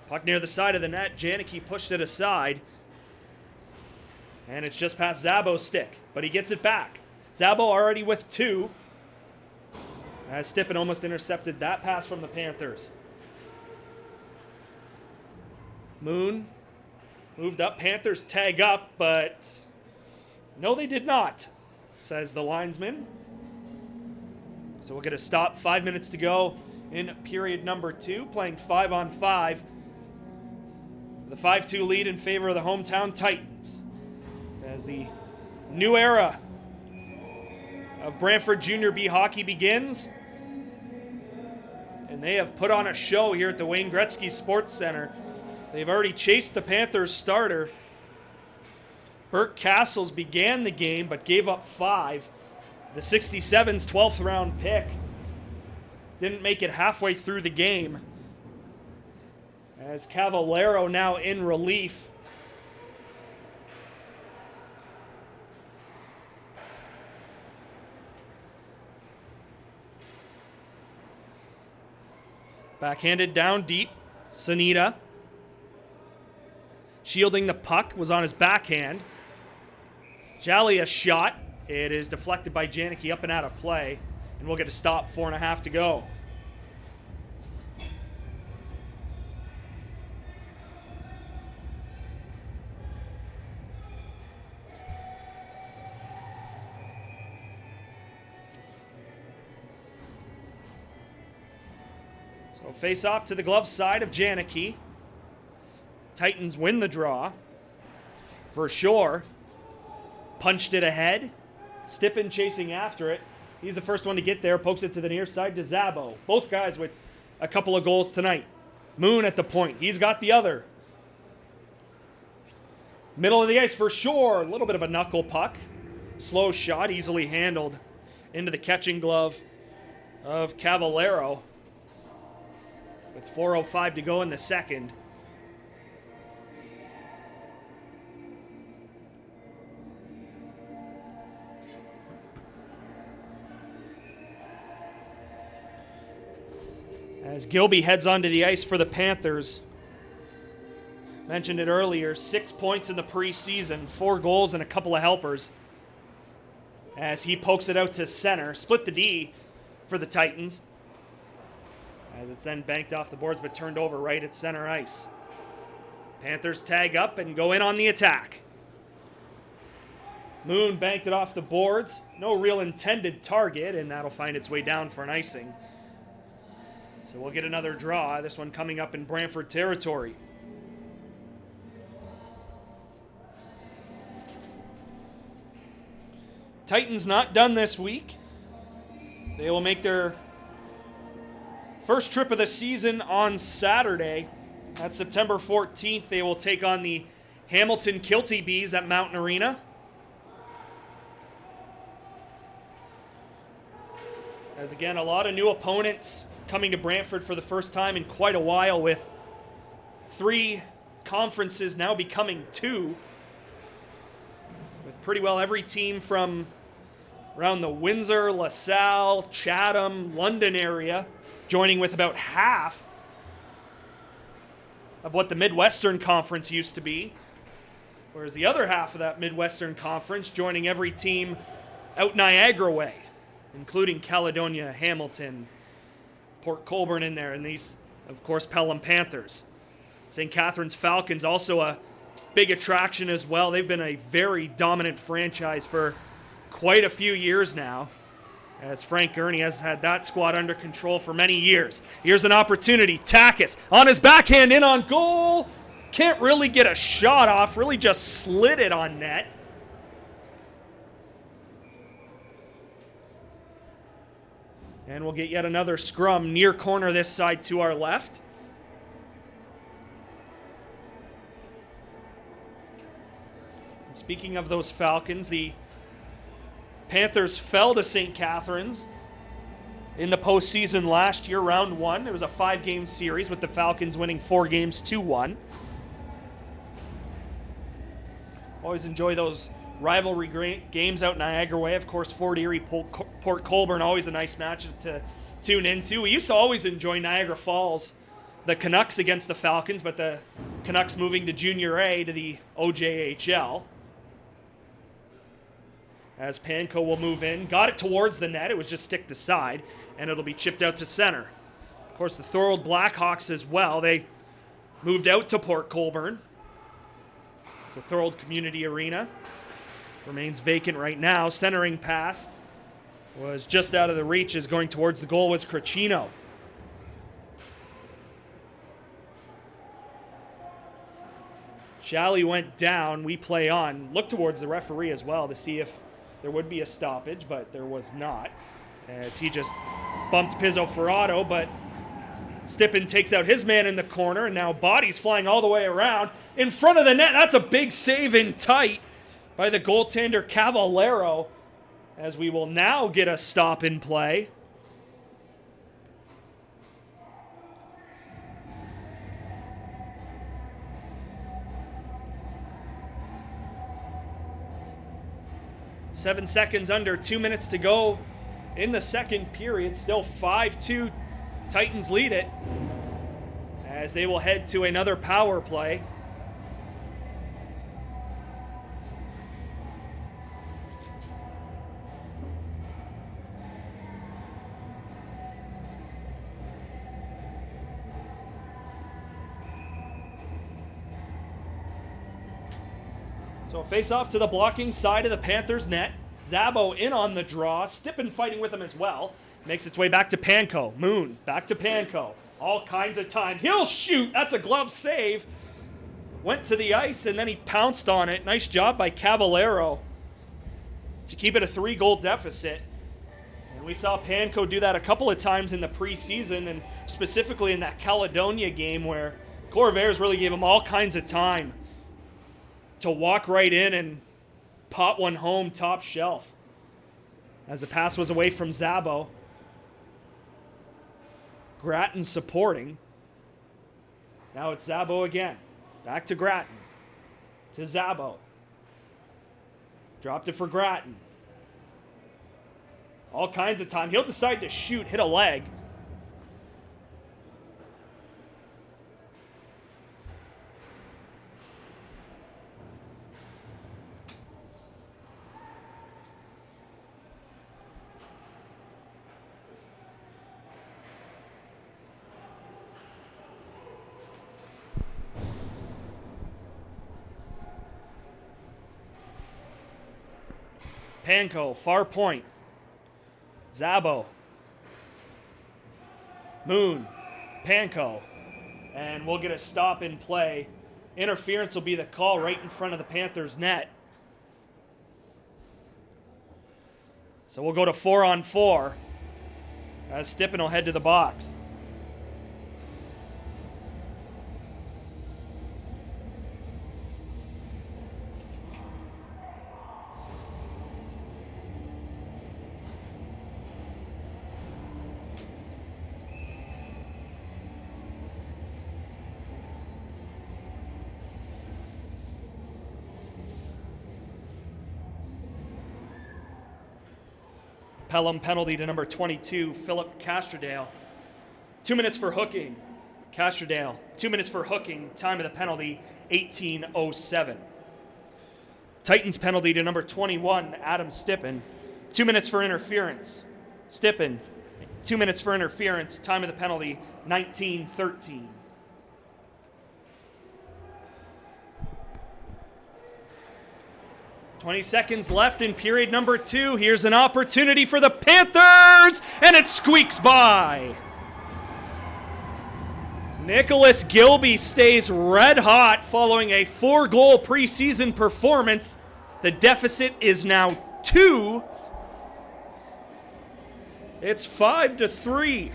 Puck near the side of the net. Janicki pushed it aside. And it's just past Szabo's stick. But he gets it back. Szabo already with 2. As Stipan almost intercepted that pass from the Panthers. Muhn moved up. Panthers tag up, but no, they did not, says the linesman. So we'll get a stop. 5 minutes to go in period number 2. Playing 5-on-5. The 5-2 lead in favor of the hometown Titans. As the new era of Brantford Junior B hockey begins. And they have put on a show here at the Wayne Gretzky Sports Center. They've already chased the Panthers starter. Burke Castles began the game but gave up 5. The 67's 12th round pick didn't make it halfway through the game. As Cavallero now in relief. Backhanded down deep. Sanita. Shielding the puck was on his backhand. Jali a shot. It is deflected by Janicki up and out of play. And we'll get a stop. 4.5 to go. So face off to the glove side of Janicki. Titans win the draw. For sure. Punched it ahead. Stipan chasing after it. He's the first one to get there. Pokes it to the near side to Szabo. Both guys with a couple of goals tonight. Muhn at the point. He's got the other. Middle of the ice for sure. A little bit of a knuckle puck. Slow shot. Easily handled into the catching glove of Cavallero. With 4:05 to go in the second. As Gilby heads onto the ice for the Panthers. Mentioned it earlier, 6 points in the preseason, 4 goals and a couple of helpers. As he pokes it out to center, split the D for the Titans. As it's then banked off the boards but turned over right at center ice. Panthers tag up and go in on the attack. Muhn banked it off the boards. No real intended target, and that'll find its way down for an icing. So we'll get another draw, this one coming up in Brantford territory. Titans not done this week. They will make their first trip of the season on Saturday. That's September 14th. They will take on the Hamilton Kilty Bees at Mountain Arena. As again, a lot of new opponents coming to Brantford for the first time in quite a while, with 3 conferences now becoming 2. With pretty well every team from around the Windsor, LaSalle, Chatham, London area joining with about half of what the Midwestern Conference used to be. Whereas the other half of that Midwestern Conference joining every team out Niagara way, including Caledonia, Hamilton, Port Colborne in there, and these, of course, Pelham Panthers. St. Catharines Falcons also a big attraction as well. They've been a very dominant franchise for quite a few years now, as Frank Gurney has had that squad under control for many years. Here's an opportunity. Takis on his backhand, in on goal. Can't really get a shot off, really just slid it on net. And we'll get yet another scrum near corner this side to our left. And speaking of those Falcons, the Panthers fell to St. Catharines in the postseason last year, round 1. It was a 5-game series with the Falcons winning 4 games 2-1. Always enjoy those rivalry games out Niagara way. Of course, Fort Erie, Port Colborne, always a nice match to tune into. We used to always enjoy Niagara Falls, the Canucks against the Falcons, but the Canucks moving to Junior A to the OJHL. As Panko will move in. Got it towards the net. It was just stick to side, and it'll be chipped out to center. Of course, the Thorold Blackhawks as well. They moved out to Port Colborne. It's a Thorold Community Arena. Remains vacant right now. Centering pass was just out of the reach, as going towards the goal was Crichino. Shalley went down. We play on. Look towards the referee as well to see if there would be a stoppage, but there was not, as he just bumped Pizzoferrato, but Stipan takes out his man in the corner, and now bodies flying all the way around in front of the net. That's a big save in tight by the goaltender Cavallero, as we will now get a stop in play. Seven seconds under, 2 minutes to go in the second period. Still 5-2, Titans lead it, as they will head to another power play. So face off to the blocking side of the Panthers net. Szabo in on the draw. Stipan fighting with him as well. Makes its way back to Panko. Muhn back to Panko. All kinds of time. He'll shoot. That's a glove save. went to the ice, and then he pounced on it. Nice job by Cavallero to keep it a 3-goal deficit. And we saw Panko do that a couple of times in the preseason, and specifically in that Caledonia game where Corvairs really gave him all kinds of time to walk right in and pot one home top shelf. As the pass was away from Szabo. Grattan supporting. Now it's Szabo again. Back to Grattan. To Szabo. Dropped it for Grattan. All kinds of time. He'll decide to shoot, hit a leg. Panko, far point. Szabo. Muhn. Panko. And we'll get a stop in play. Interference will be the call right in front of the Panthers' net. So we'll go to 4-on-4 as Stipan will head to the box. Pelham penalty to number 22, Philip Castrodale. 2 minutes for hooking. Castrodale, 2 minutes for hooking. Time of the penalty, 18:07. Titans penalty to number 21, Adam Stipan. 2 minutes for interference. Stipan, 2 minutes for interference. Time of the penalty, 19:13. .20 seconds left in period number 2. Here's an opportunity for the Panthers, and it squeaks by. Nicholas Gilby stays red hot following a 4-goal preseason performance. The deficit is now 2. It's 5-3.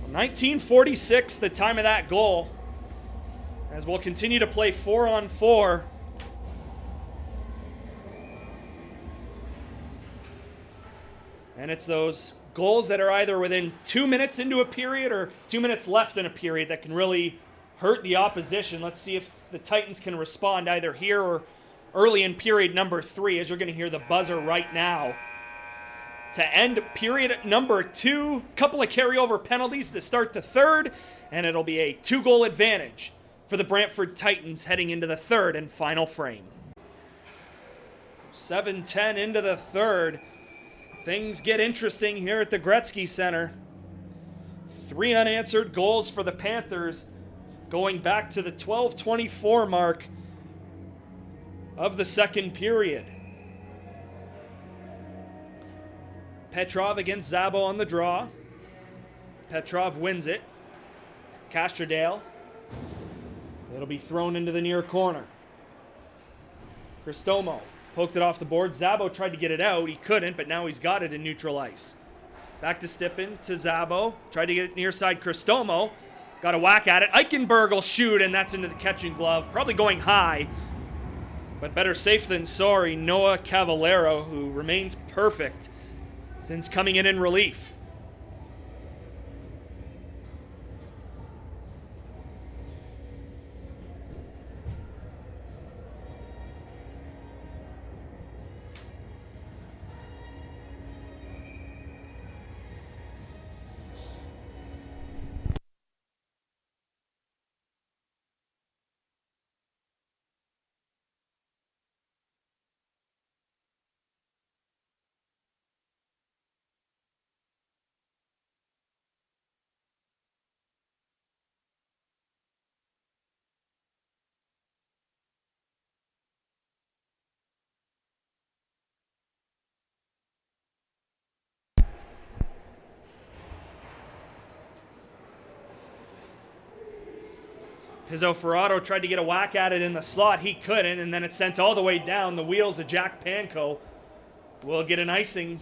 Well, 1946, the time of that goal. As we'll continue to play 4-on-4. And it's those goals that are either within 2 minutes into a period or 2 minutes left in a period that can really hurt the opposition. Let's see if the Titans can respond either here or early in period number 3, as you're going to hear the buzzer right now. To end period number 2, couple of carryover penalties to start the third, and it'll be a 2-goal advantage for the Brantford Titans heading into the third and final frame. 7:10 into the third. Things get interesting here at the Gretzky Center. 3 unanswered goals for the Panthers going back to the 12:24 mark of the second period. Petrov against Szabo on the draw. Petrov wins it. Castrodale. It'll be thrown into the near corner. Crisostomo poked it off the board. Szabo tried to get it out. He couldn't, but now he's got it in neutral ice. Back to Stipan, to Szabo. Tried to get it near side. Crisostomo got a whack at it. Eichenberg will shoot, and that's into the catching glove. Probably going high, but better safe than sorry. Noah Cavallero, who remains perfect since coming in relief. Pizzoferrato tried to get a whack at it in the slot. He couldn't, and then it's sent all the way down. The wheels of Jack Panko will get an icing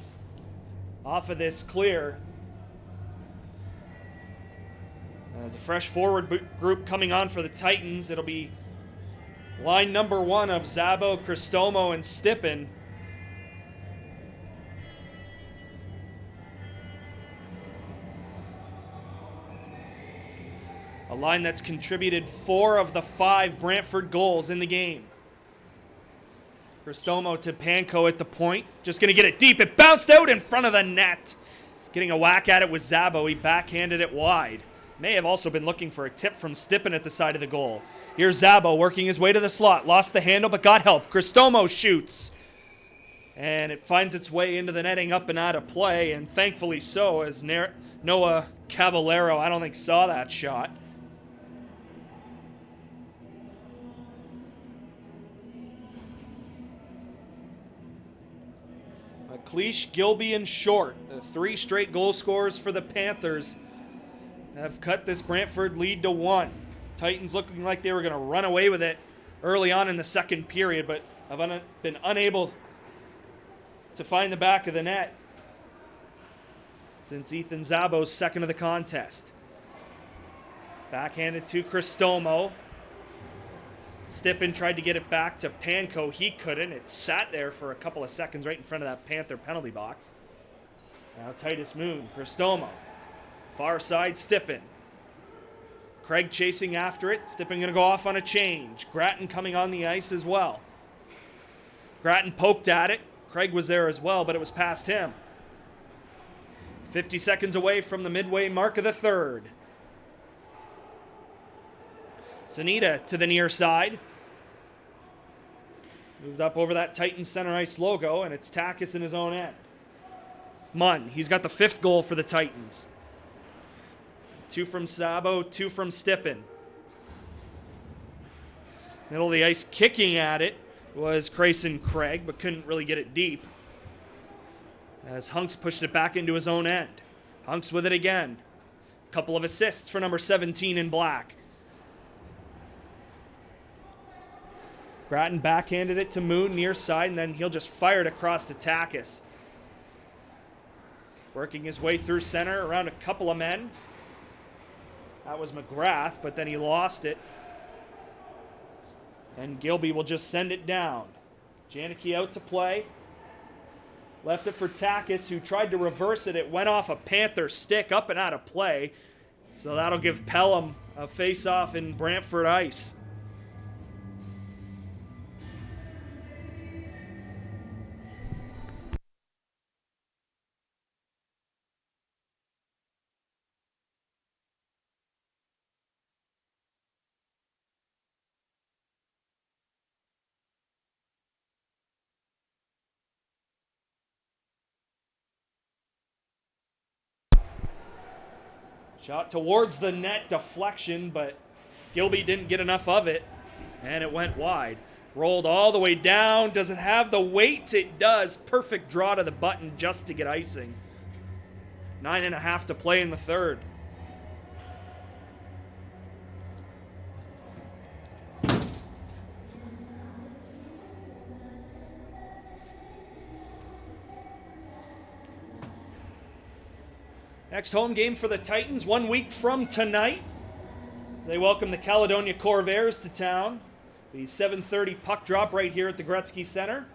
off of this clear. As a fresh forward group coming on for the Titans, it'll be line number 1 of Szabo, Crisostomo, and Stipan. A line that's contributed 4 of the 5 Brantford goals in the game. Crisostomo to Panko at the point. Just going to get it deep. It bounced out in front of the net. Getting a whack at it with Szabo. He backhanded it wide. May have also been looking for a tip from Stipan at the side of the goal. Here's Szabo working his way to the slot. Lost the handle, but got help. Crisostomo shoots. And it finds its way into the netting, up and out of play. And thankfully so, as Noah Cavallero, I don't think, saw that shot. Macleish, Gilby, and Short, the 3 straight goal scorers for the Panthers, have cut this Brantford lead to 1. Titans looking like they were going to run away with it early on in the second period, but have been unable to find the back of the net since Ethan Szabo's second of the contest. Backhanded to Crisostomo. Stipan tried to get it back to Panko. He couldn't. It sat there for a couple of seconds right in front of that Panther penalty box. Now Titus Muhn, Crisostomo. Far side, Stipan. Craig chasing after it. Stipan going to go off on a change. Grattan coming on the ice as well. Grattan poked at it. Craig was there as well, but it was past him. 50 seconds away from the midway mark of the third. Sanita to the near side. Moved up over that Titans center ice logo, and it's Takis in his own end. Muhn, he's got the 5th goal for the Titans. 2 from Szabo, 2 from Stipan. Middle of the ice kicking at it was Grayson Craig, but couldn't really get it deep, as Hunks pushed it back into his own end. Hunks with it again. Couple of assists for number 17 in black. Grattan backhanded it to Muhn near side, and then he'll just fire it across to Takis. Working his way through center around a couple of men. That was McGrath, but then he lost it. And Gilby will just send it down. Janicki out to play. Left it for Takis, who tried to reverse it. It went off a Panther stick, up and out of play. So that'll give Pelham a face-off in Brantford ice. Shot towards the net, deflection, but Gilby didn't get enough of it, and it went wide. Rolled all the way down. Does it have the weight? It does. Perfect draw to the button just to get icing. 9.5 to play in the third. Next home game for the Titans, 1 week from tonight. They welcome the Caledonia Corvairs to town. The 7:30 puck drop right here at the Gretzky Center.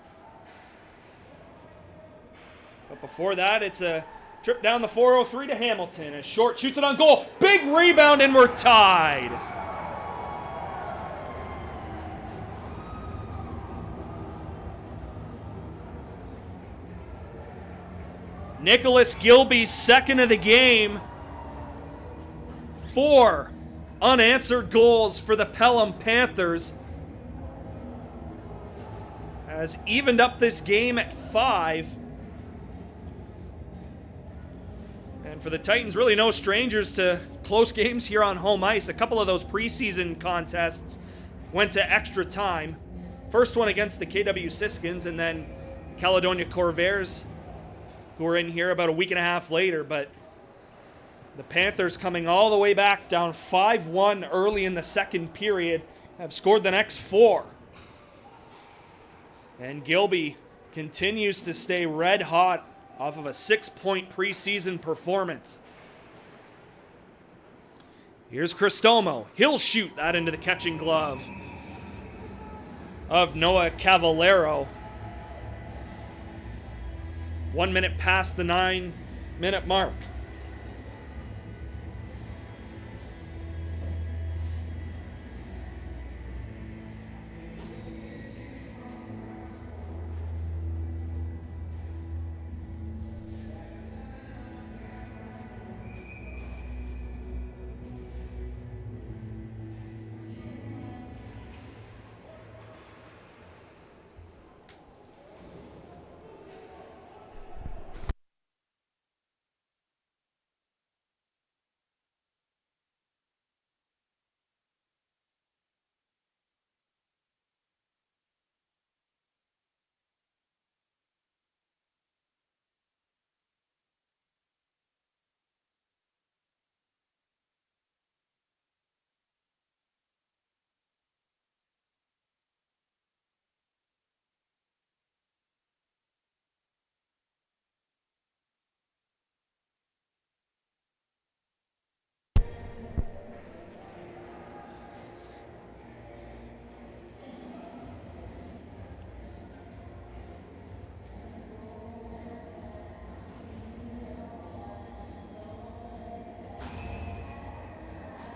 But before that, it's a trip down the 403 to Hamilton. As Short shoots it on goal. Big rebound, and we're tied. Nicholas Gilby's second of the game. 4 unanswered goals for the Pelham Panthers. Has evened up this game at 5. And for the Titans, really no strangers to close games here on home ice. A couple of those preseason contests went to extra time. First one against the KW Siskins, and then Caledonia Corvairs, who were in here about a week and a half later. But The Panthers coming all the way back down 5-1 early in the second period have scored the next 4. And Gilby continues to stay red hot off of a 6-point preseason performance. Here's Crisostomo. He'll shoot that into the catching glove of Noah Cavallero. 1 minute past the 9-minute mark.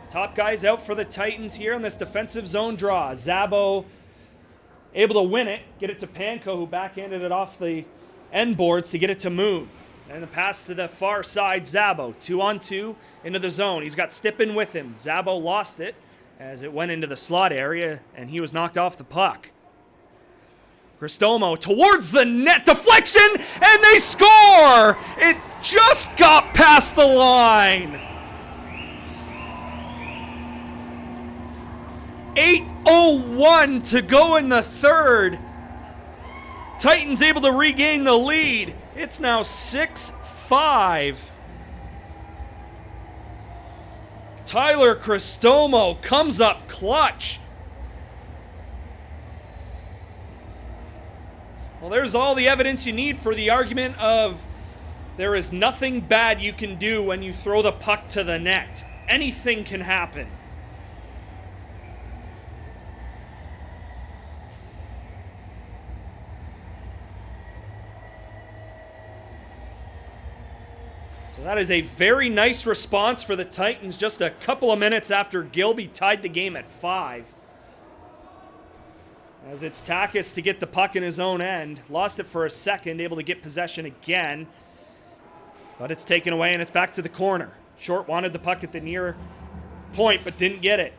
Top guys out for the Titans here in this defensive zone draw. Szabo able to win it, get it to Panko, who backhanded it off the end boards to get it to Muhn. And the pass to the far side, Szabo. 2-on-2 into the zone. He's got Stipan with him. Szabo lost it as it went into the slot area, and he was knocked off the puck. Crisostomo towards the net, deflection, and they score! It just got past the line. 8:01 to go in the third. Titans able to regain the lead. It's now 6-5. Tyler Crisostomo comes up clutch. Well, there's all the evidence you need for the argument of there is nothing bad you can do when you throw the puck to the net. Anything can happen. So that is a very nice response for the Titans just a couple of minutes after Gilby tied the game at 5. As it's Takis to get the puck in his own end. Lost it for a second, able to get possession again. But it's taken away and it's back to the corner. Short wanted the puck at the near point but didn't get it.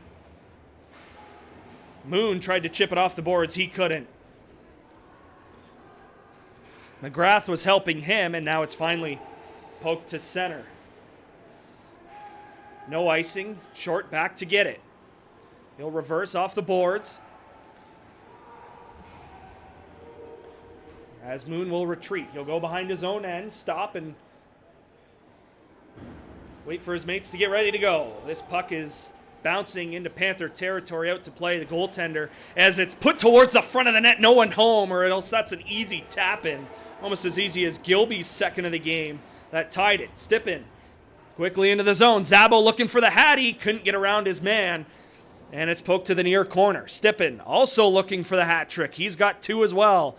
Muhn tried to chip it off the boards, he couldn't. McGrath was helping him and now it's finally poked to center. No icing. Short back to get it. He'll reverse off the boards. As Muhn will retreat. He'll go behind his own end, stop, and wait for his mates to get ready to go. This puck is bouncing into Panther territory, out to play the goaltender. As it's put towards the front of the net, no one home, or else that's an easy tap in. Almost as easy as Gilby's second of the game. That tied it. Stipan quickly into the zone. Szabo looking for the Hattie. Couldn't get around his man. And it's poked to the near corner. Stipan also looking for the hat trick. He's got 2 as well.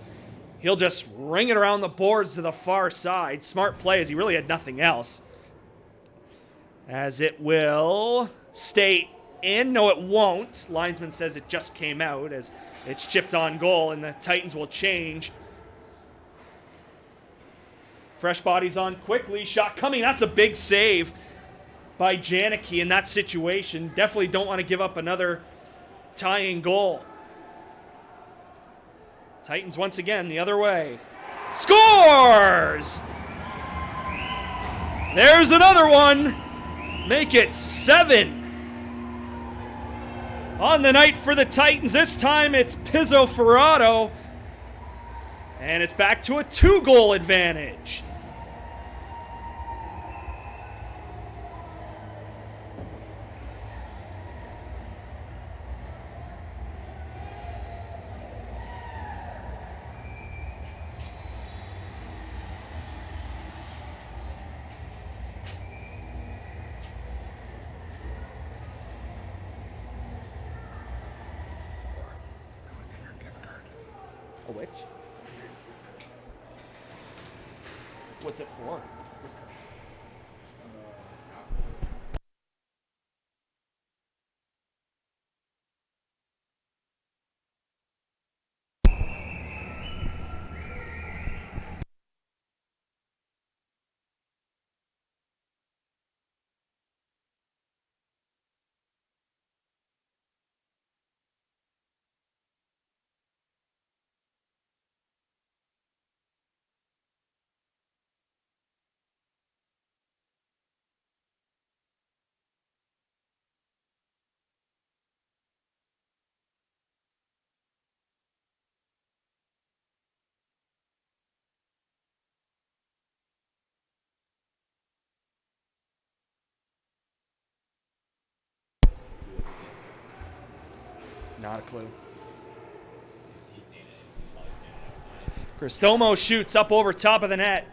He'll just ring it around the boards to the far side. Smart play as he really had nothing else. As it will stay in. No, it won't. Linesman says it just came out as it's chipped on goal and the Titans will change. Fresh bodies on quickly. Shot coming. That's a big save by Janicki in that situation. Definitely don't want to give up another tying goal. Titans once again the other way. Scores! There's another one. Make it 7. On the night for the Titans. This time it's Pizzoferrato. And it's back to a 2-goal advantage. A which? What's it for? Not a clue. Crisostomo shoots up over top of the net.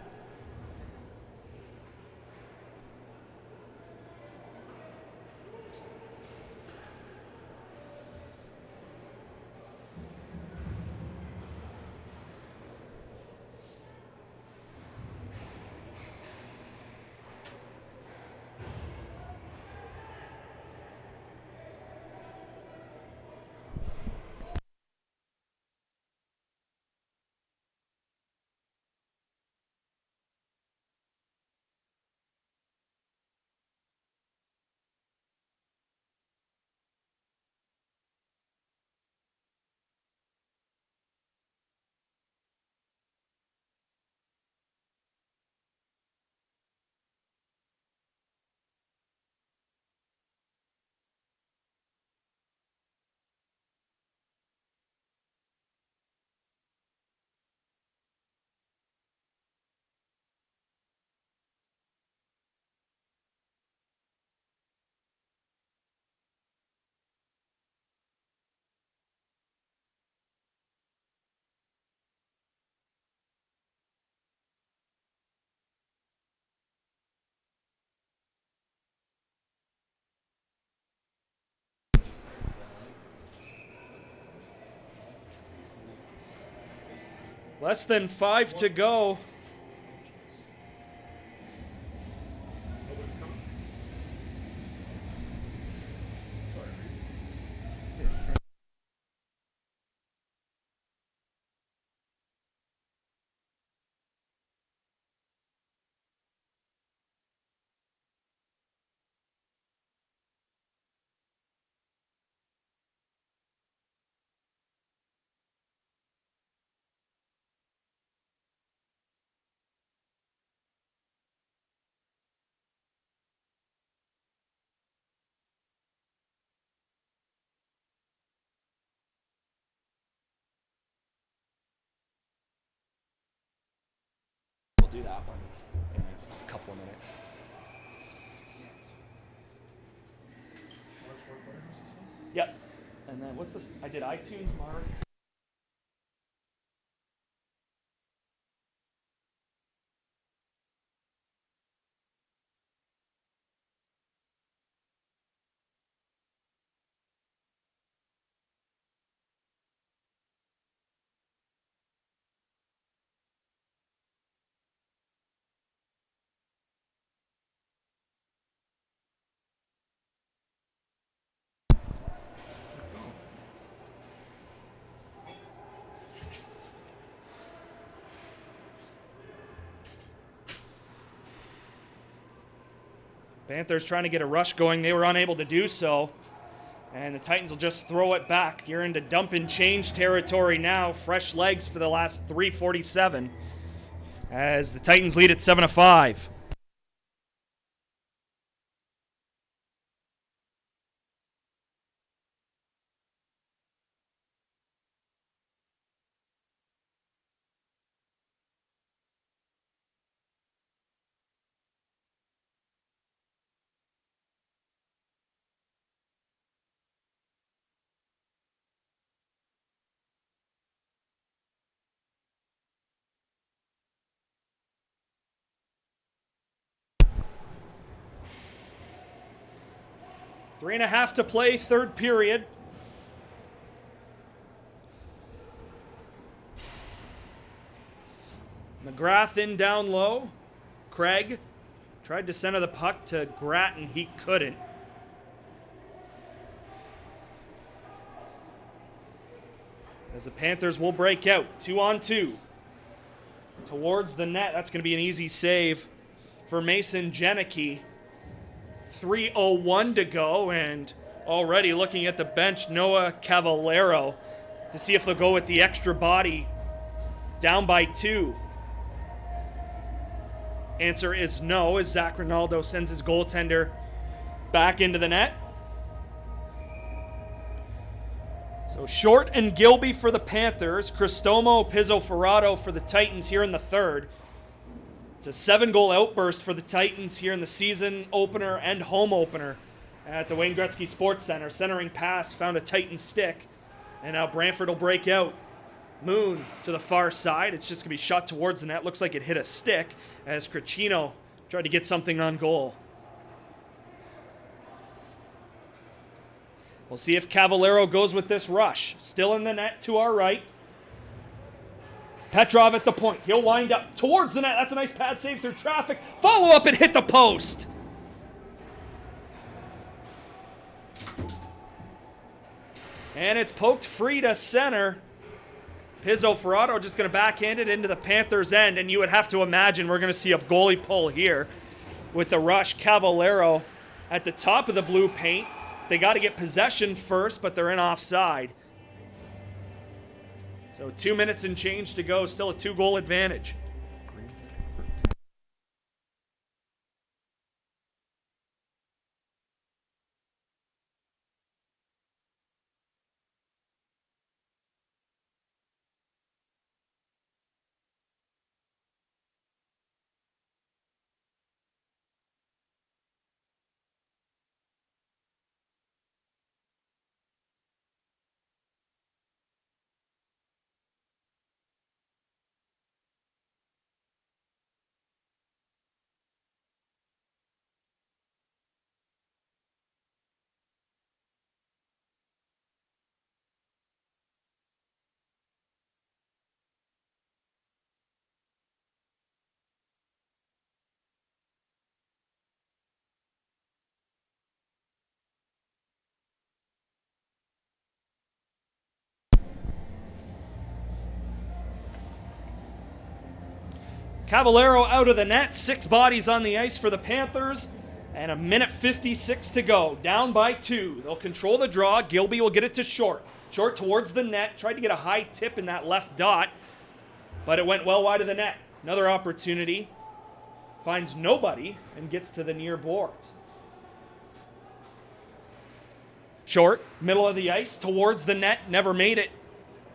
Less than 5 to go. Nobody's coming. Sorry, Reese. We'll do that one in a couple of minutes. Yep. And then what's the? I did iTunes, Mark. Panthers trying to get a rush going. They were unable to do so. And the Titans will just throw it back. You're into dump and change territory now. Fresh legs for the last 3:47 as the Titans lead at 7-5. Three and a half to play, third period. McGrath in down low. Craig tried to center the puck to Grattan. He couldn't. As the Panthers will break out. 2-on-2. Towards the net. That's going to be an easy save for Mason Janicki. 3:01 to go, and already looking at the bench, Noah Cavallero to see if they'll go with the extra body. Down by 2. Answer is no, as Zach Ronaldo sends his goaltender back into the net. So Short and Gilby for the Panthers. Crisostomo, Pizzoferrato for the Titans here in the third. It's a 7-goal outburst for the Titans here in the season opener and home opener at the Wayne Gretzky Sports Center. Centering pass found a Titan stick, and now Brantford will break out. Muhn to the far side. It's just going to be shot towards the net. Looks like it hit a stick as Crichino tried to get something on goal. We'll see if Cavallero goes with this rush. Still in the net to our right. Petrov at the point. He'll wind up towards the net. That's a nice pad save through traffic. Follow up and hit the post. And it's poked free to center. Pizzoferrato just going to backhand it into the Panthers' end, and you would have to imagine we're going to see a goalie pull here with the rush. Cavallero at the top of the blue paint. They got to get possession first, but they're in offside. So 2 minutes and change to go. Still a 2-goal advantage. Cavallero out of the net. 6 bodies on the ice for the Panthers. And a minute 56 to go. Down by 2. They'll control the draw. Gilby will get it to Short. Short towards the net. Tried to get a high tip in that left dot. But it went well wide of the net. Another opportunity. Finds nobody and gets to the near boards. Short, middle of the ice, towards the net. Never made it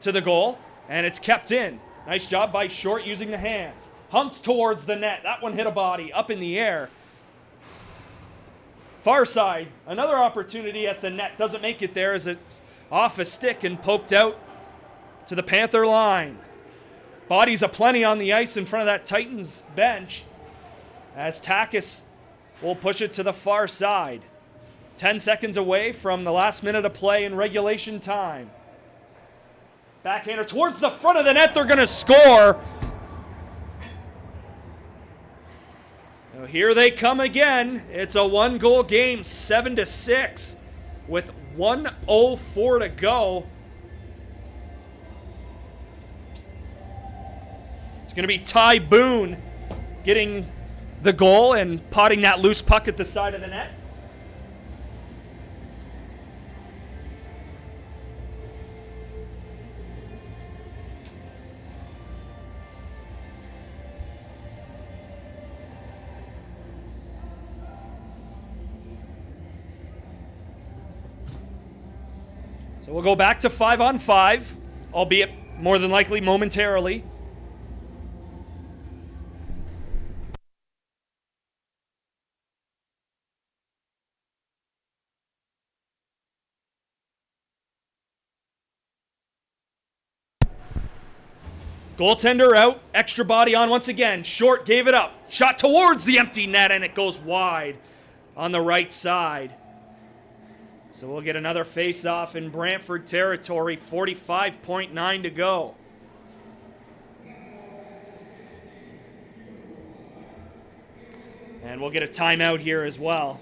to the goal. And it's kept in. Nice job by Short using the hands. Hunks towards the net. That one hit a body up in the air. Far side. Another opportunity at the net. Doesn't make it there as it's off a stick and poked out to the Panther line. Bodies aplenty on the ice in front of that Titans bench as Takis will push it to the far side. 10 seconds away from the last minute of play in regulation time. Backhander towards the front of the net. They're going to score. Now here they come again. It's a 1-goal game, 7-6, with 1:04 to go. It's going to be Ty Boone getting the goal and potting that loose puck at the side of the net. So we'll go back to 5-on-5, albeit more than likely momentarily. Goaltender out, extra body on once again. Short gave it up. Shot towards the empty net, and it goes wide on the right side. So we'll get another face-off in Brantford territory, 45.9 to go. And we'll get a timeout here as well.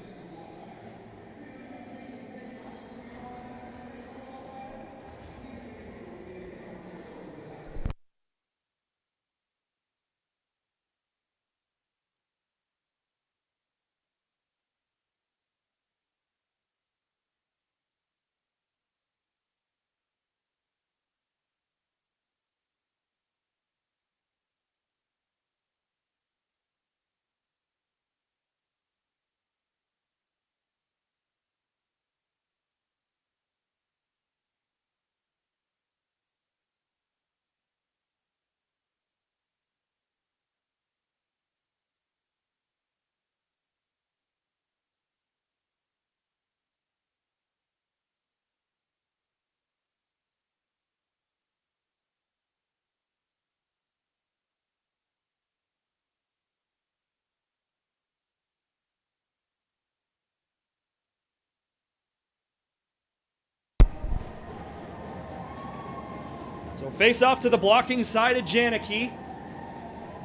So face off to the blocking side of Janicki.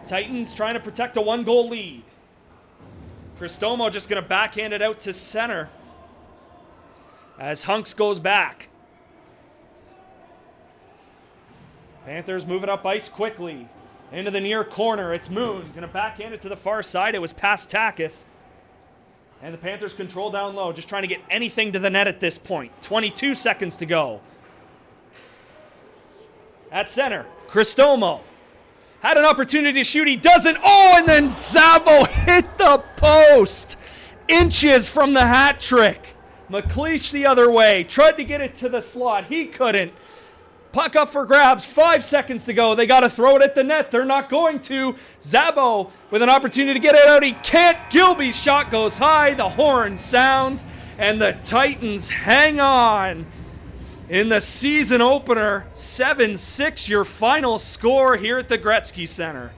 Titans trying to protect a 1-goal lead. Crisostomo just going to backhand it out to center as Hunks goes back. Panthers moving up ice quickly. Into the near corner. It's Muhn. Going to backhand it to the far side. It was past Takis. And the Panthers control down low. Just trying to get anything to the net at this point. 22 seconds to go. At center, Crisostomo had an opportunity to shoot. He doesn't. Oh, and then Szabo hit the post. Inches from the hat trick. Macleish the other way. Tried to get it to the slot. He couldn't. Puck up for grabs. 5 seconds to go. They got to throw it at the net. They're not going to. Szabo with an opportunity to get it out. He can't. Gilby's shot goes high. The horn sounds. And the Titans hang on. In the season opener, 7-6, your final score here at the Gretzky Center.